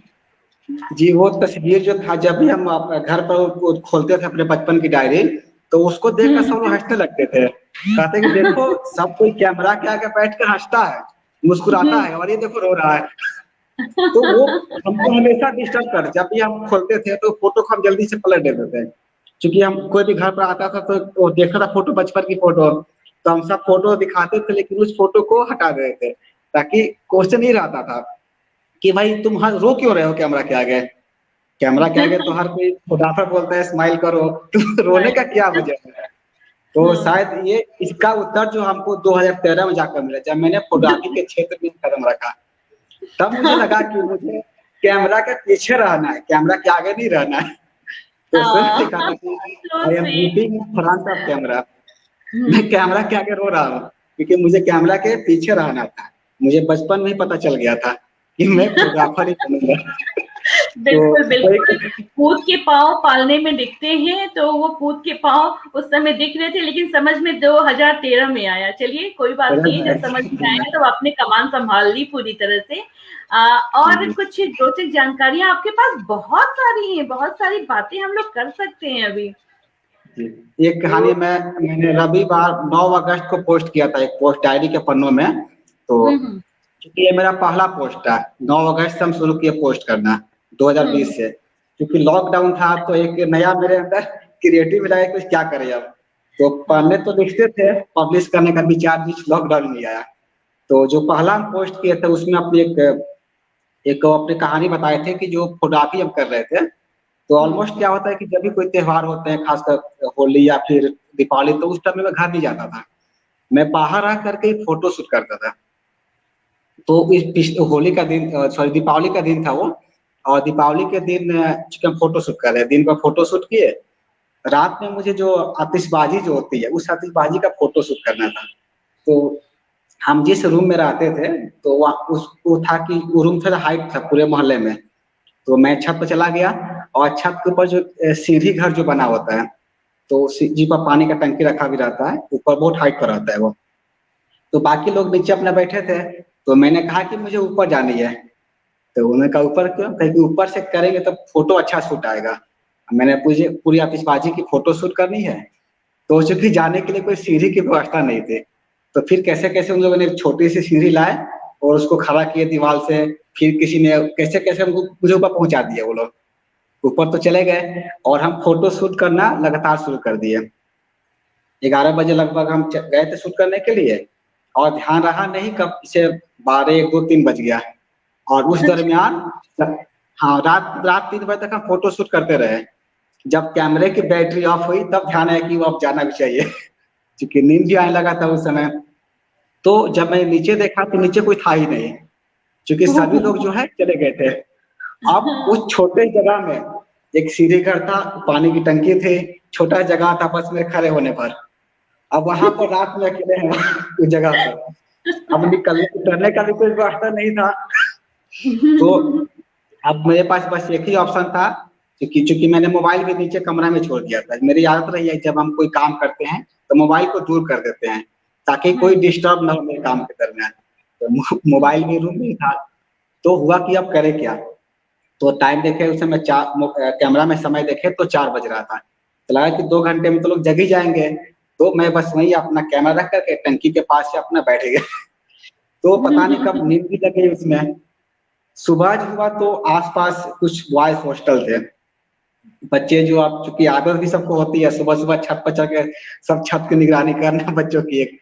जी, वो तस्वीर जो था, जब भी हम घर पर वो खोलते थे अपने बचपन की डायरी, तो उसको देखकर सब लोग हंसने लगते थे। कहते कि देखो, सब कोई कैमरा के आगे बैठ कर हंसता है, मुस्कुराता है, और ये देखो रो रहा है। तो वो हमको हमेशा डिस्टर्ब कर, जब भी हम खोलते थे तो फोटो को हम जल्दी से पलट देते थे, क्योंकि हम कोई भी घर पर आता था तो वो देखता था फोटो, बचपन की फोटो, तो हम सब फोटो दिखाते थे, लेकिन उस फोटो को हटा देते थे, ताकि क्वेश्चन ही रहता था कि भाई तुम रो क्यों रहे हो कैमरा के आगे। कैमरा के आगे तो हर कोई फोटोग्राफर बोलता है स्माइल करो, तो रोने का क्या वजह है। तो शायद ये इसका उत्तर जो हमको 2013 में जाकर मिला, जब मैंने फोटोग्राफी के क्षेत्र में कदम रखा, तब मुझे लगा कि मुझे कैमरा के पीछे रहना है, कैमरा के आगे नहीं रहना है। तो उसने लिखा था कि I am meeting in front of camera, मैं कैमरा के आगे रो रहा हूँ, क्योंकि मुझे कैमरा के पीछे रहना था। मुझे बचपन में ही पता चल गया था कि मैं फोटोग्राफर ही बनूंगा। बिल्कुल तो बिल्कुल, पूत के पाँव पालने में दिखते हैं, तो वो पूत के पाँव उस समय दिख रहे थे, लेकिन समझ में 2013 में आया। चलिए कोई बात नहीं, जब समझ में आया तो आपने कमान संभाल ली पूरी तरह से। और कुछ रोचक जानकारियां आपके पास बहुत सारी हैं, बहुत सारी बातें हम लोग कर सकते हैं अभी। एक कहानी मैंने रविवार 9 अगस्त को पोस्ट किया था, एक पोस्ट डायरी के पन्नों में। तो क्योंकि ये मेरा पहला पोस्ट है, 9 अगस्त से हम शुरू किए पोस्ट करना 2020 से, क्योंकि लॉकडाउन था, तो एक नया मेरे अंदर क्रिएटिव मिला है, कुछ क्या करें अब। तो पहले तो लिखते थे, पब्लिश करने का विचार बीच लॉकडाउन में आया। तो जो पहला हम पोस्ट किए थे उसमें अपनी एक अपनी कहानी बताए थे कि जो फोटोग्राफी हम कर रहे थे, तो ऑलमोस्ट क्या होता है कि जब भी कोई त्योहार होते हैं, खासकर होली या फिर दीपावली, तो उस टाइम में मैं घर नहीं जाता था, मैं बाहर आ करके फोटो शूट करता था। तो इस होली का दिन, सॉरी दीपावली का दिन था वो, और दीपावली के दिन चूंकि हम फोटो शूट कर रहे हैं, दिन भर फोटो शूट किए, रात में मुझे जो आतिशबाजी जो होती है, उस आतिशबाजी का फोटो शूट करना था। तो हम जिस रूम में रहते थे, तो वो था कि वो रूम थोड़ा हाइट था पूरे मोहल्ले में, तो मैं छत पर चला गया, और छत के ऊपर जो सीढ़ी घर जो बना होता है, तो जी पर पानी का टंकी रखा भी रहता है, ऊपर बहुत हाइट पर रहता है वो। तो बाकी लोग नीचे अपना बैठे थे, तो मैंने कहा कि मुझे ऊपर जानी है। तो उन्होंने कहा ऊपर क्यों, क्योंकि ऊपर से करेंगे तो फोटो अच्छा शूट आएगा। मैंने पूरी आतिशबाजी की फोटो शूट करनी है, तो चूंकि जाने के लिए कोई सीढ़ी की व्यवस्था नहीं थी, तो फिर कैसे कैसे उन लोगों ने एक छोटी सी सीढ़ी लाए और उसको खड़ा किए दीवार से, फिर किसी ने कैसे कैसे हमको मुझे ऊपर पहुंचा दिया। वो लोग ऊपर तो चले गए, और हम फोटो शूट करना लगातार शुरू कर दिए। 11 बजे लगभग हम गए थे शूट करने के लिए, और ध्यान रहा नहीं कब से 12, 1, 2, 3 बज गया। और उस दरमियान हाँ, रात 3 बजे तक हम फोटो शूट करते रहे। जब कैमरे की बैटरी ऑफ हुई, तब ध्यान आया कि वो अब जाना भी चाहिए, क्योंकि नींद भी आने लगा था उस समय। तो जब मैं नीचे देखा तो नीचे कोई था ही नहीं, क्योंकि सभी लोग जो है चले गए थे। अब उस छोटे जगह में एक सीढ़ी घर था, पानी की टंकी थी, छोटा जगह था बस मेरे खड़े होने पर। अब वहां पर रात में अकेले हैं उस जगह पर, अब निकलने उतरने का भी कोई रास्ता नहीं था। तो अब मेरे पास बस एक ही ऑप्शन था, क्योंकि मैंने मोबाइल भी नीचे कमरा में छोड़ दिया था। मेरी आदत रही है, जब हम कोई काम करते हैं तो मोबाइल को दूर कर देते हैं, ताकि कोई डिस्टर्ब ना हो मेरे काम के दरमियान। तो मोबाइल भी रूम में था। तो हुआ कि अब करे क्या, तो टाइम देखे उस समय कैमरा में समय देखे तो 4 बज रहा था। तो लगा कि 2 घंटे में तो लोग जग ही जाएंगे, तो मैं बस वही अपना कैमरा रख करके टंकी के पास से अपना बैठ गया। तो पता नहीं कब नींद भी लग गई उसमें। सुबह हुआ तो आसपास कुछ बॉयज हॉस्टल थे, बच्चे जो, आप चूंकि आदत भी सबको होती है सुबह सुबह छत पर चढ़ के सब छत की निगरानी करना बच्चों की एक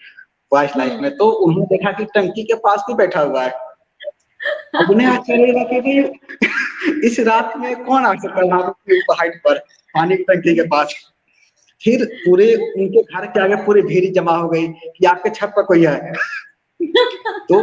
बॉयज लाइफ में। तो उन्होंने देखा कि टंकी के पास कोई बैठा हुआ है। अब उन्हें आश्चर्य लगा कि इस रात में कौन आ सकता है हाइट पर पानी की टंकी के पास। फिर पूरे उनके घर के आगे पूरी भीड़ जमा हो गई कि आपके छत पर कोई है। तो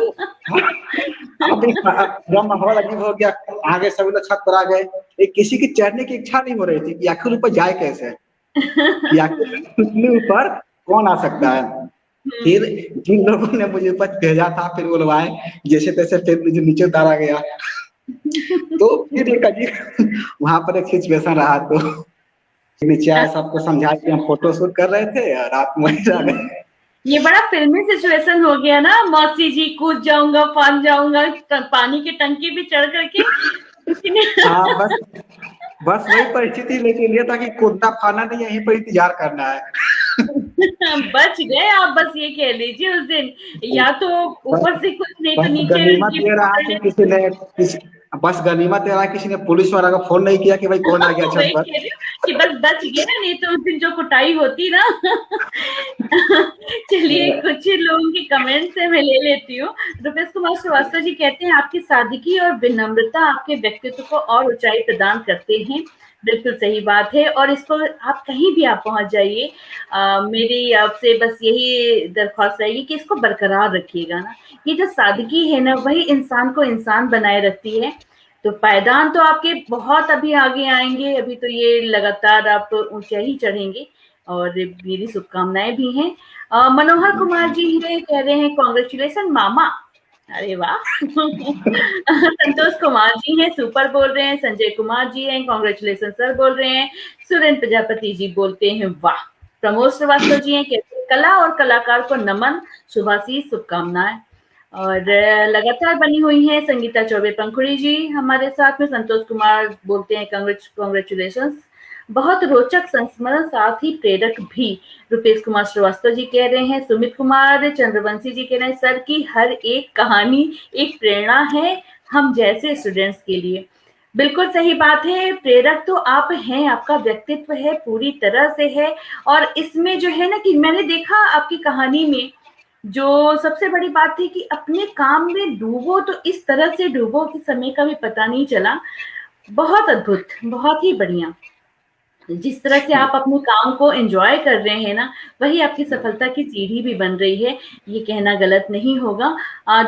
अभी पूरा माहौल अजीब हो गया। आगे सभी लोग छत पर आ गए, किसी की चढ़ने की इच्छा नहीं हो रही थी कि आखिर ऊपर जाए कैसे, कि आखिर इतने ऊपर कौन आ सकता है। फिर जिन लोगों ने मुझे ऊपर भेजा था, फिर वो लोग आए, जैसे तैसे फिर मुझे नीचे उतारा गया। तो फिर एक अजीब वहां पर एक सिचुएशन रहा। तो नीचे आया, सबको समझा कि हम फोटो शूट कर रहे थे और रात में वहीं आ गए। ये बड़ा फिल्मी सिचुएशन हो गया ना, मौसी जी कूद जाऊंगा, फान जाऊंगा, पानी की टंकी भी चढ़ करके। हाँ, बस वही परिस्थिथि, लेकिन ये था कि कूदना फाना नहीं, यहीं पर इंतजार करना है। बच गए आप, बस ये कह लीजिए उस दिन, या तो ऊपर से कुछ नहीं तो बस नीचे गनीमत ये रहा कि किसी ने पुलिस वाला का फोन नहीं किया कि भाई कौन आ गया छत वही पर। कह रही हूँ कि बस बच गया, नहीं तो उस दिन जो कुटाई होती ना। चलिए कुछ लोगों की कमेंट से मैं ले लेती हूँ। रुपेश कुमार श्रीवास्तव जी कहते हैं, आपकी सादगी और विनम्रता आपके व्यक्तित्व को और ऊंचाई प्रदान करते हैं। बिल्कुल सही बात है, और इसको आप कहीं भी आप पहुंच जाइए, मेरी आपसे बस यही दरख्वास्त रहेगी कि इसको बरकरार रखिएगा ना। ये जो सादगी है ना, वही इंसान को इंसान बनाए रखती है। तो पायदान तो आपके बहुत अभी आगे आएंगे, अभी तो ये लगातार आप ऊंचाई ही चढ़ेंगे, और मेरी शुभकामनाएं भी हैं। मनोहर कुमार जी है, कह रहे हैं कॉन्ग्रेचुलेशन मामा। अरे वाह। संतोष कुमार जी हैं, सुपर बोल रहे हैं। संजय कुमार जी हैं, कॉन्ग्रेचुलेशन सर बोल रहे हैं। सुरेंद्र प्रजापति जी बोलते हैं वाह। प्रमोद श्रीवास्तव जी हैं, कहते हैं कला और कलाकार को नमन, शुभाशीष, शुभकामनाएं। और लगातार बनी हुई है संगीता चौबे पंखुड़ी जी हमारे साथ में। संतोष कुमार बोलते हैं कॉन्ग्रेचुलेशन, बहुत रोचक संस्मरण, साथ ही प्रेरक भी। रुपेश कुमार श्रीवास्तव जी कह रहे हैं। सुमित कुमार चंद्रवंशी जी कह रहे हैं, सर की हर एक कहानी एक प्रेरणा है हम जैसे स्टूडेंट्स के लिए। बिल्कुल सही बात है, प्रेरक तो आप हैं, आपका व्यक्तित्व है, पूरी तरह से है। और इसमें जो है ना कि मैंने देखा आपकी कहानी में, जो सबसे बड़ी बात थी कि अपने काम में डूबो तो इस तरह से डूबो कि समय का भी पता नहीं चला। बहुत अद्भुत, बहुत ही बढ़िया। जिस तरह से आप अपने काम को एंजॉय कर रहे हैं ना, वही आपकी सफलता की सीढ़ी भी बन रही है, ये कहना गलत नहीं होगा।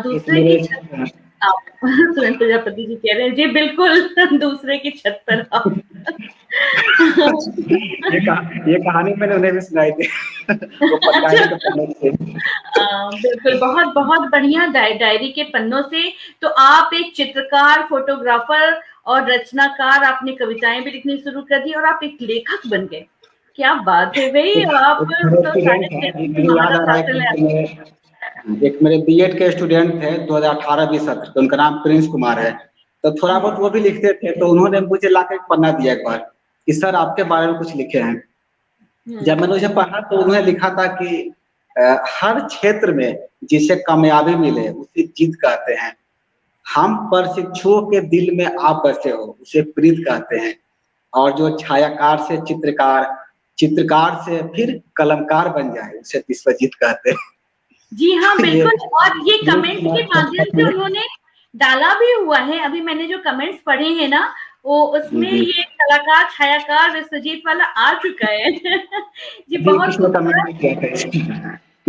दूसरे की छत आप सुरेंद्र प्रजापति जी कह रहे हैं, जी बिल्कुल दूसरे की छत पर आप। ये कहानी मैंने उन्हें भी सुनाई थी। वो बिल्कुल, बहुत बहुत बढ़िया। डायरी के पन्नों से तो आप एक चित्रकार, फोटोग्राफर और रचनाकार, आपने कविताएं भी लिखनी शुरू कर दी और आप एक लेखक बन गए। क्या बात है भाई, आप एक मेरे बीएड के स्टूडेंट थे 2018-20 सत्र, तो उनका नाम प्रिंस कुमार है। तो थोड़ा बहुत वो भी लिखते थे, तो उन्होंने मुझे लाके एक पन्ना दिया एक बार कि सर आपके बारे में कुछ लिखे हैं। जब मैंने उसे पढ़ा तो उन्होंने लिखा था कि हर क्षेत्र में जिसे कामयाबी मिले उसे जीत कहते हैं, हम प्रशिक्षुओं के दिल में आप बसे हो उसे प्रीत कहते हैं, और जो छायाकार से चित्रकार, चित्रकार से फिर कलमकार बन जाए उसे विश्वजीत कहते हैं। जी हाँ बिल्कुल, और ये कमेंट के माध्यम से उन्होंने डाला भी हुआ है। अभी मैंने जो कमेंट्स पढ़े हैं ना, वो उसमें ये कलाकार छायाकार विश्वजीत वाला आ चुका है। जी बहुत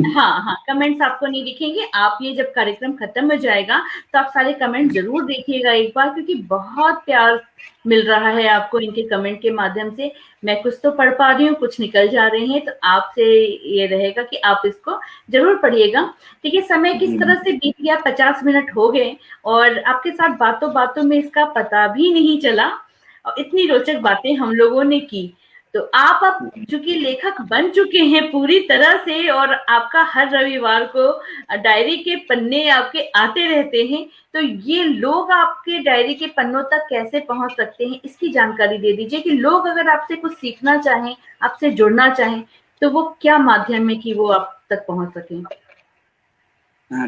हाँ, कमेंट्स आपको नहीं दिखेंगे। आप ये जब कार्यक्रम खत्म हो जाएगा तो आप सारे कमेंट जरूर देखिएगा एक बार, क्योंकि बहुत प्यार मिल रहा है आपको इनके कमेंट के माध्यम से। मैं कुछ तो पढ़ पा रही हूँ, कुछ निकल जा रहे हैं, तो आपसे ये रहेगा कि आप इसको जरूर पढ़िएगा। देखिए समय किस तरह से बीत गया, 50 मिनट हो गए और आपके साथ बातों बातों में इसका पता भी नहीं चला, और इतनी रोचक बातें हम लोगों ने की। तो आप अब चूंकि लेखक बन चुके हैं पूरी तरह से, और आपका हर रविवार को डायरी के पन्ने आपके आते रहते हैं, तो ये लोग आपके डायरी के पन्नों तक कैसे पहुंच सकते हैं, इसकी जानकारी दे दीजिए कि लोग अगर आपसे कुछ सीखना चाहें, आपसे जुड़ना चाहें, तो वो क्या माध्यम है कि वो आप तक पहुंच सकें।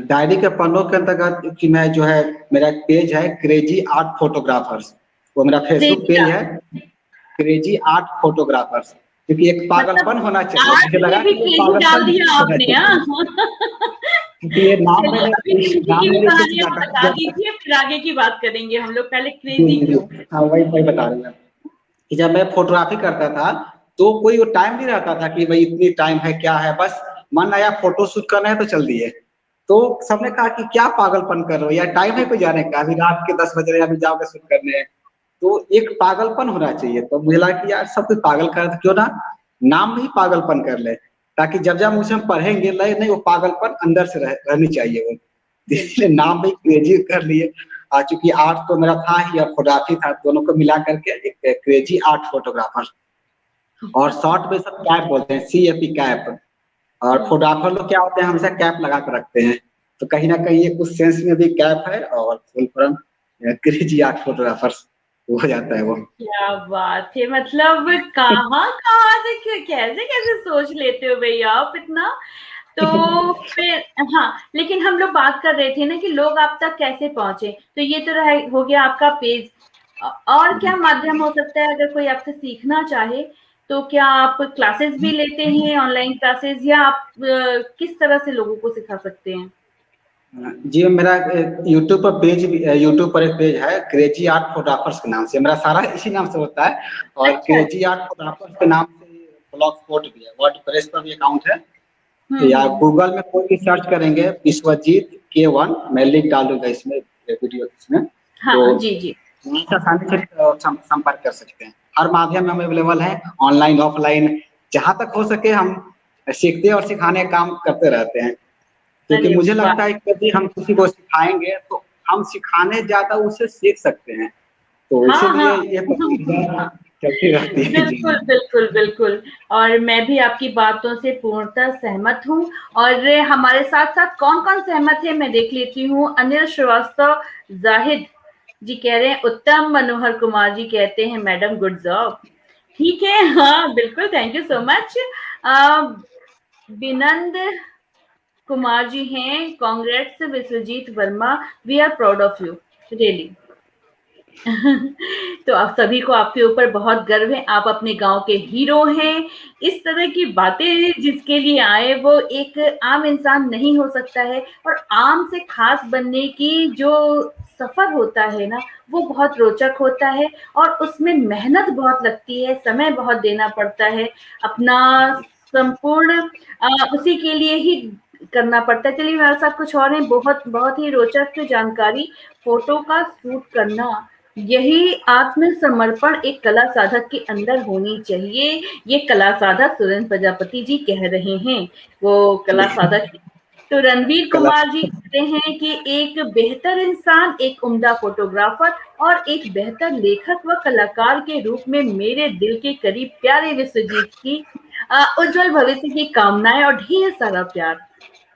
डायरी के पन्नों के अंतर्गत कि मैं जो है, मेरा पेज है क्रेजी आर्ट फोटोग्राफर्स, वो मेरा फेसबुक पेज है क्रेजी आर्ट फोटोग्राफर्स, क्योंकि एक पागलपन होना चाहिए। मुझे लगा कि डाल दिया आपने। ये नाम बता दीजिए, फिर आगे की बात करेंगे हम लोग। पहले क्रेजी क्यों? हाँ, वही बता रही हूँ कि जब मैं फोटोग्राफी करता था तो कोई वो टाइम नहीं रहता था कि भाई इतनी टाइम है क्या है, बस मन आया फोटो शूट करना है तो चल दिए। तो सबने कहा कि क्या पागलपन कर रहे हो, या टाइम है कोई जाने का, अभी रात के 10 बज रहे हैं अभी जाओगे शूट करने। तो एक पागलपन होना चाहिए। तो मुझे लगा कि यार सब कुछ पागल कर तो क्यों ना नाम भी पागलपन कर ले, ताकि जब जब मुझे हम पढ़ेंगे नहीं वो पागलपन अंदर से रहनी चाहिए वो। इसलिए नाम भी क्रेजी कर लिए। चूंकि आर्ट तो मेरा था ही और फोटोग्राफी था, दोनों को मिला करके एक क्रेजी आर्ट फोटोग्राफर। और शॉर्ट में सब कैप बोलते हैं, CAP कैप। और फोटोग्राफर लोग क्या होते हैं, हमेशा कैप लगा कर रखते हैं। तो कहीं ना कहीं ये कुछ सेंस में भी कैप है, और full form crazy art photographers हो जाता है वो। क्या बात है, मतलब कहाँ कहाँ से कैसे कैसे सोच लेते हो भैया आप इतना। तो फिर हाँ, लेकिन हम लोग बात कर रहे थे ना कि लोग आप तक कैसे पहुंचे, तो ये तो हो गया आपका पेज। और क्या माध्यम हो सकता है अगर कोई आपसे सीखना चाहे, तो क्या आप क्लासेस भी लेते हैं, ऑनलाइन क्लासेस, या आप किस तरह से लोगों को सिखा सकते हैं? जी मेरा यूट्यूब पर पेज भी, यूट्यूब पर एक पेज है क्रेजी आर्ट फोटोग्राफर्स के नाम से, मेरा सारा इसी नाम से होता है। और अच्छा। क्रेजी आर्ट फोटोग्राफर्स के नाम से ब्लॉग स्पॉट भी है, वर्डप्रेस पर भी अकाउंट है। या हम्म। गूगल में कोई भी सर्च करेंगे विश्वजीत K1, मैं लिंक डाल दूंगा इसमें वीडियो इसमें, तो हाँ जी जी। वहाँ से आसानी से संपर्क कर सकते हैं। हर माध्यम में हम अवेलेबल हैं, ऑनलाइन ऑफलाइन, जहाँ तक हो सके हम सीखते और सिखाने का काम करते रहते हैं। क्योंकि अरे मुझे वाह। लगता है कि यदि हम किसी को सिखाएंगे तो हम सिखाने ज्यादा उसे सीख सकते हैं। तो हाँ इसीलिए हाँ। ये प्रतिक्रिया चलती रहती है। जी बिल्कुल बिल्कुल बिल्कुल। और मैं भी आपकी बातों से पूर्णतः सहमत हूँ। और हमारे साथ साथ कौन कौन सहमत है मैं देख लेती हूँ। अनिल श्रीवास्तव जाहिद जी कह रहे हैं उत्तम। मनोहर कुमार जी कहते हैं मैडम गुड जॉब। ठीक है, हाँ बिल्कुल, thank you so much. Binand Kumar ji हैं, congrats Vishwajeet Verma, we are proud of you really. तो आप सभी को आपके ऊपर बहुत गर्व है, आप अपने गांव के हीरो हैं। इस तरह की बातें जिसके लिए आए वो एक आम इंसान नहीं हो सकता है, और आम से खास बनने की जो सफर होता है ना, वो बहुत रोचक होता है। और उसमें मेहनत बहुत लगती है, समय बहुत देना पड़ता है, अपना संपूर्ण उसी के लिए ही करना पड़ता है। चलिए मेरे साथ कुछ और है, बहुत बहुत ही रोचक जानकारी। फोटो का शूट करना, यही आत्मसमर्पण एक कला साधक के अंदर होनी चाहिए। ये कला साधक सुरेंद्र प्रजापति जी कह रहे हैं, वो कला साधक। तो रणवीर कला। कुमार जी कहते हैं कि एक बेहतर इंसान, एक उम्दा फोटोग्राफर और एक बेहतर लेखक व कलाकार के रूप में मेरे दिल के करीब प्यारे विश्वजीत की उज्जवल भविष्य की कामनाएं और ढेर सारा प्यार।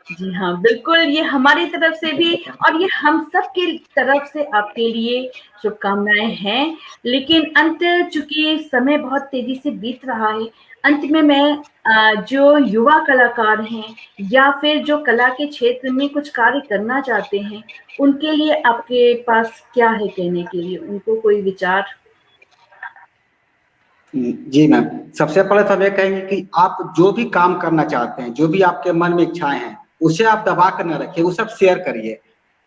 जी हाँ बिल्कुल, ये हमारी तरफ से भी और ये हम सब की तरफ से आपके लिए शुभकामनाएं हैं। लेकिन अंत, चूंकि समय बहुत तेजी से बीत रहा है, अंत में मैं जो युवा कलाकार हैं या फिर जो कला के क्षेत्र में कुछ कार्य करना चाहते हैं, उनके लिए आपके पास क्या है कहने के लिए, उनको कोई विचार? जी मैम, सबसे पहले तो हम ये कहेंगे कि आप जो भी काम करना चाहते हैं, जो भी आपके मन में इच्छाएं हैं, उसे आप दबा कर न रखिए, वो सब शेयर करिए।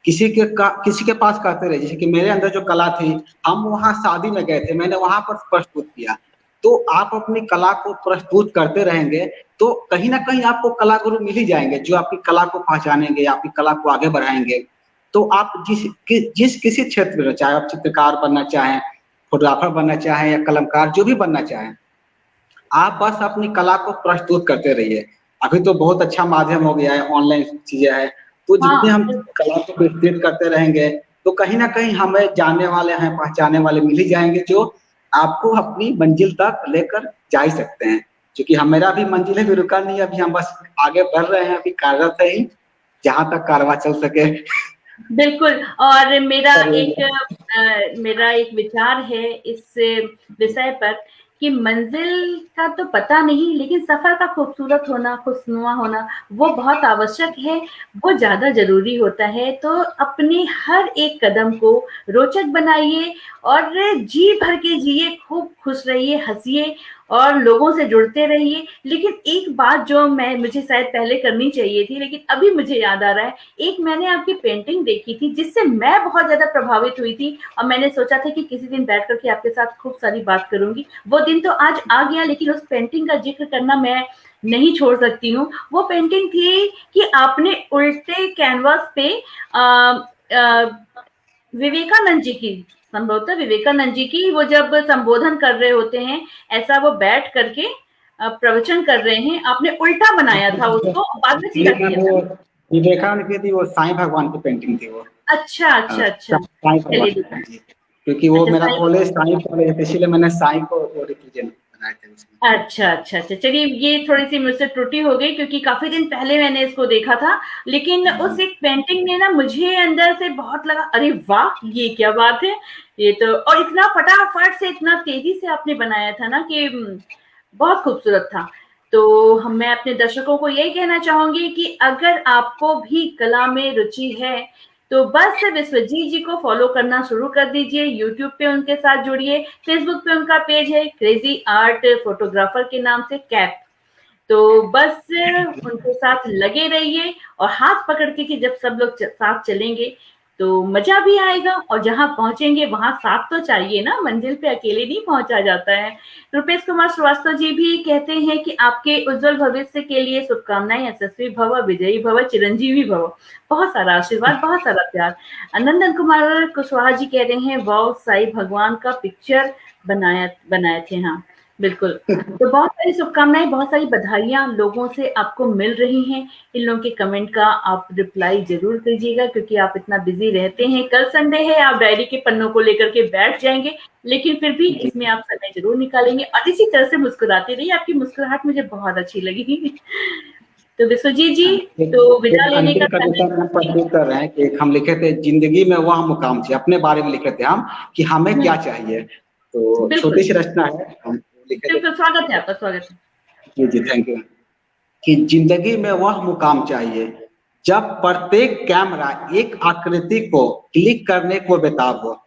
किसी के पास करते रहिए। जैसे कि मेरे अंदर जो कला थी, हम वहाँ शादी में गए थे, मैंने वहां पर प्रस्तुत किया। तो आप अपनी कला को प्रस्तुत करते रहेंगे तो कहीं ना कहीं आपको कला गुरु मिल ही जाएंगे, जो आपकी कला को पहचानेंगे, आपकी कला को आगे बढ़ाएंगे। तो आप जिस किसी क्षेत्र में, चाहे आप चित्रकार बनना चाहें, फोटोग्राफर बनना चाहें या कलमकार जो भी बनना चाहें, आप बस अपनी कला को प्रस्तुत करते रहिए। अभी तो बहुत अच्छा माध्यम हो गया है, ऑनलाइन चीजें हैं। तो जितने हाँ हम कला को विस्तृत करते रहेंगे तो कहीं ना कहीं हमें जानने वाले हैं, पहचाने वाले मिल ही जाएंगे, जो आपको अपनी मंजिल तक लेकर जा ही सकते हैं। क्योंकि हम, मेरा भी मंजिल है, भी रुका नहीं, अभी हम बस आगे बढ़ रहे हैं, अभी कार्यरत है ही, जहां तक कारवा चल सके। बिल्कुल। और मेरा एक विचार है इस विषय पर कि मंजिल का तो पता नहीं, लेकिन सफर का खूबसूरत होना, खुशनुमा होना, वो बहुत आवश्यक है, वो ज्यादा जरूरी होता है। तो अपने हर एक कदम को रोचक बनाइए और जी भर के जिए, खूब खुश रहिए, हंसिए और लोगों से जुड़ते रहिए। लेकिन एक बात जो मुझे शायद पहले करनी चाहिए थी, लेकिन अभी मुझे याद आ रहा है, एक मैंने आपकी पेंटिंग देखी थी जिससे मैं बहुत ज्यादा प्रभावित हुई थी, और मैंने सोचा था कि किसी दिन बैठ करके आपके साथ खूब सारी बात करूंगी। वो दिन दिन तो आज आ गया, लेकिन उस पेंटिंग का जिक्र करना मैं नहीं छोड़ सकती हूँ। वो पेंटिंग थी कि आपने उल्टे कैनवास पे विवेकानंद जी की, संभवतः विवेकानंद जी की, वो जब संबोधन कर रहे होते हैं, ऐसा वो बैठ करके प्रवचन कर रहे हैं, आपने उल्टा बनाया था उसको, बाद में सीधा किया था। विवेकानंद की थी, वो साईं भगवान की पेंटिंग थी वो। अच्छा अच्छा अच्छा, साईं भगवान की पेंटिंग, क्योंकि वो मेरा कॉलेज साईं कॉलेज है, इसलिए मैंने साईं को रिप्रेजेंट बनाए थे उसमें। अच्छा अच्छा अच्छा, चलिए ये थोड़ी सी मुझसे त्रुटि हो गई, क्योंकि काफी दिन पहले मैंने इसको देखा था, लेकिन उस एक पेंटिंग ने ना मुझे अंदर से बहुत लगा, अरे वाह ये क्या बात है, ये तो, और इतना फटाफट से इतना तेजी से आपने बनाया था ना कि बहुत खूबसूरत था। तो मैं अपने दर्शकों को यही कहना चाहूंगी कि अगर आपको भी कला में रुचि है तो बस विश्वजीत जी को फॉलो करना शुरू कर दीजिए, यूट्यूब पे उनके साथ जुड़िए, फेसबुक पे उनका पेज है क्रेजी आर्ट फोटोग्राफर के नाम से, कैप। तो बस उनके साथ लगे रहिए और हाथ पकड़ के कि जब सब लोग साथ चलेंगे तो मजा भी आएगा, और जहां पहुंचेंगे वहां साथ तो चाहिए ना, मंजिल पे अकेले नहीं पहुंचा जाता है। रुपेश कुमार श्रीवास्तव जी भी कहते हैं कि आपके उज्जवल भविष्य के लिए शुभकामनाएं, यशस्वी भव, विजयी भव, चिरंजीवी भव, बहुत सारा आशीर्वाद, बहुत सारा प्यार। नंदन कुमार कुशवाहा जी कह रहे हैं वाओ, साईं भगवान का पिक्चर बनाए थे। हाँ बिल्कुल, तो बहुत सारी शुभकामनाएं, बहुत सारी बधाइयां लोगों से आपको मिल रही हैं। इन लोगों के कमेंट का आप रिप्लाई जरूर कीजिएगा, क्योंकि आप इतना बिजी रहते हैं। कल संडे है, आप डायरी के पन्नों को लेकर के बैठ जाएंगे, लेकिन फिर भी इसमें आप समय जरूर निकालेंगे, और इसी तरह से मुस्कुराते रहिए। आपकी मुस्कुराहट मुझे बहुत अच्छी लगी। तो विश्वजीत जी, तो विदा लेने का प्रस्तुत कर रहे हैं कि हम लिखे थे जिंदगी में वह मुकाम चाहिए, अपने बारे में लिखे थे हम कि हमें क्या चाहिए। तो छोटी सी रचना है, हम लिखे थे। स्वागत है आपका, स्वागत है जी जी, थैंक यू। कि जिंदगी में वह मुकाम चाहिए जब प्रत्येक कैमरा एक आकृति को क्लिक करने को बेताब हो,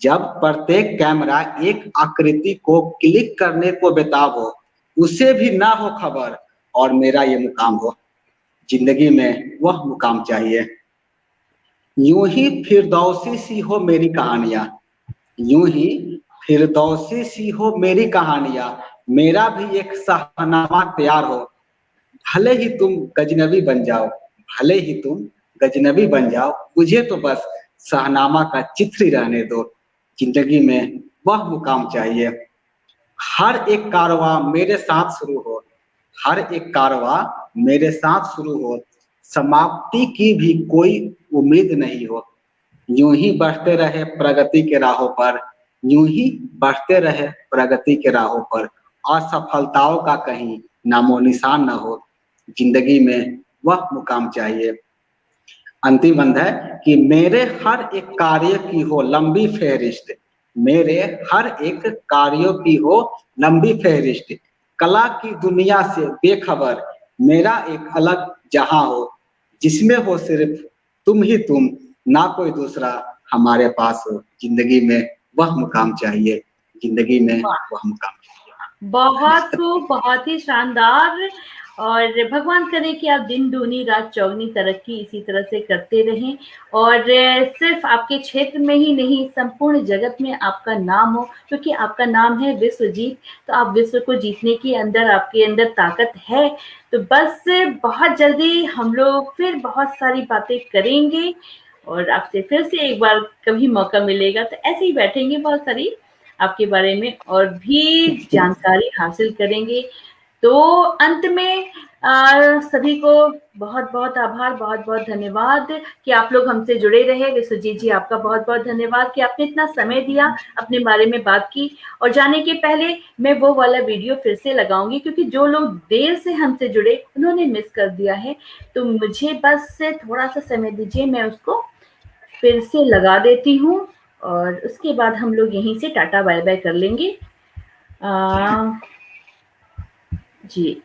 जब प्रत्येक कैमरा एक आकृति को क्लिक करने को बेताब हो, उसे भी ना हो खबर और मेरा ये मुकाम हो। जिंदगी में वह मुकाम चाहिए। यूं ही फिरदौसी सी हो मेरी कहानियां, यूं ही फिरदौसी सी हो मेरी कहानियां, मेरा भी एक शाहनामा तैयार हो। भले ही तुम गजनबी बन जाओ, भले ही तुम गजनबी बन जाओ, मुझे तो बस शाहनामा का चित्र ही रहने दो। जिंदगी में वह मुकाम चाहिए। हर एक कारवां मेरे साथ शुरू हो, हर एक कारवां मेरे साथ शुरू हो, समाप्ति की भी कोई उम्मीद नहीं हो। यूं ही बढ़ते रहे प्रगति के राहों पर, यूं ही बढ़ते रहे प्रगति के राहों पर, असफलताओं का कहीं नामो निशान न हो। जिंदगी में वह मुकाम चाहिए। अंतिम बंद है कि मेरे हर एक कार्य की हो लंबी फहरिस्त, मेरे हर एक कार्यों की हो लंबी फहरिस्त, कला की दुनिया से बेखबर मेरा एक अलग जहां हो, जिसमें हो सिर्फ तुम ही तुम, ना कोई दूसरा हमारे पास हो। जिंदगी में वह मुकाम चाहिए, जिंदगी में वह मुकाम चाहिए। बहुत खूब, बहुत ही शानदार, और भगवान करे कि आप दिन दूनी रात चौगनी तरक्की इसी तरह से करते रहें, और सिर्फ आपके क्षेत्र में ही नहीं, संपूर्ण जगत में आपका नाम हो, क्योंकि आपका नाम है विश्वजीत। तो आप विश्व को जीतने की अंदर आपके अंदर ताकत है। तो बस बहुत जल्दी हम लोग फिर बहुत सारी बातें करेंगे, और आपसे फिर से एक बार कभी मौका मिलेगा तो ऐसे ही बैठेंगे, बहुत सारी आपके बारे में और भी जानकारी हासिल करेंगे। तो अंत में सभी को बहुत बहुत आभार, बहुत बहुत धन्यवाद कि आप लोग हमसे जुड़े रहे। विश्वजीत जी, आपका बहुत बहुत धन्यवाद कि आपने इतना समय दिया, अपने बारे में बात की। और जाने के पहले मैं वो वाला वीडियो फिर से लगाऊंगी, क्योंकि जो लोग देर से हमसे जुड़े उन्होंने मिस कर दिया है। तो मुझे बस थोड़ा सा समय दीजिए, मैं उसको फिर से लगा देती हूँ, और उसके बाद हम लोग यहीं से टाटा बाय बाय कर लेंगे। जी,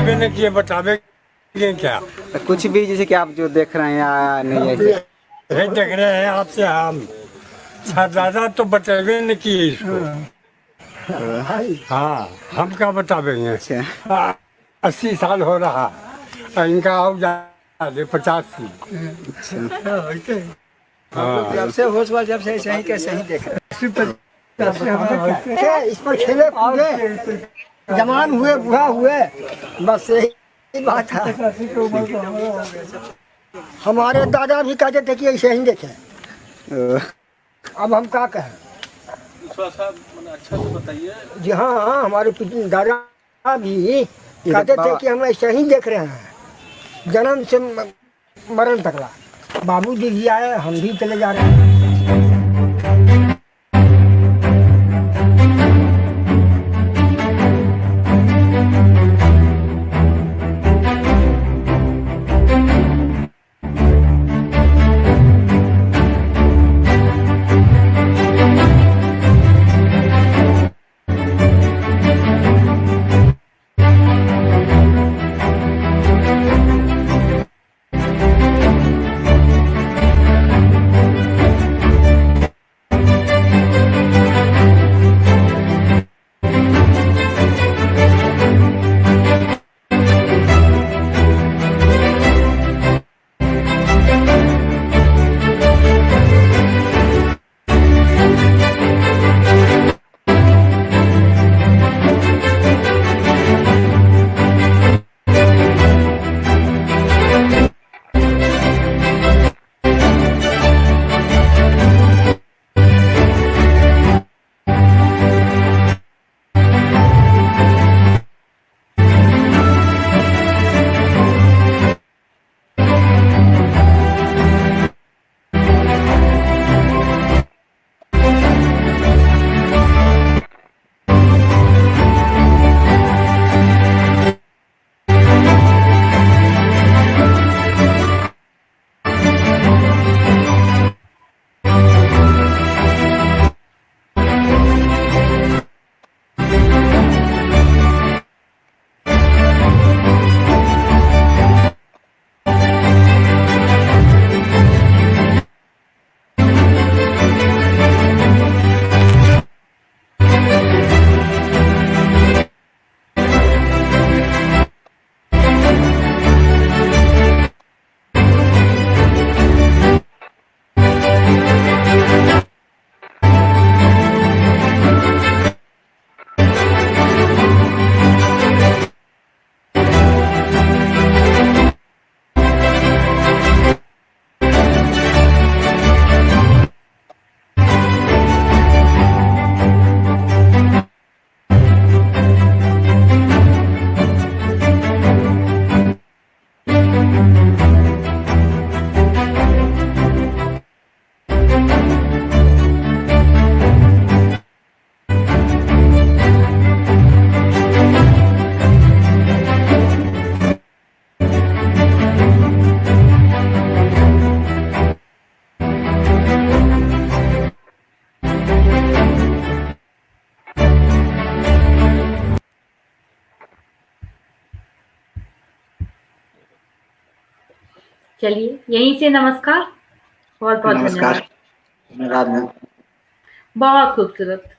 बतेबे नहीं किए, बतावे क्या? कुछ भी जैसे कि आप जो देख रहे हैं या नहीं ऐसे? ये देख रहे हैं आपसे हम दादा तो बतेबे नहीं किए इसको। हाँ, हम क्या बतावेंगे? अच्छा 80 साल हो रहा, इनका और ज्यादा 85। हाँ, जब से होश हुआ जब से ऐसे ही कैसे ही देख रहे इस पर खेले कूदे जवान हुए बूढ़ा हुए, बस यही बात है। हमारे दादा भी कहते थे कि ऐसे ही देखे, अब हम क्या कहें। विश्वास साहब मैंने अच्छा से बताइए। जी हाँ, हमारे दादा भी कहते थे कि हम ऐसे ही देख रहे हैं जन्म से मरण तकला। बाबूजी भी आए, हम भी चले जा रहे हैं। चलिए यहीं से नमस्कार, बहुत बहुत नमस्कार। धन्यवाद। बहुत खूबसूरत।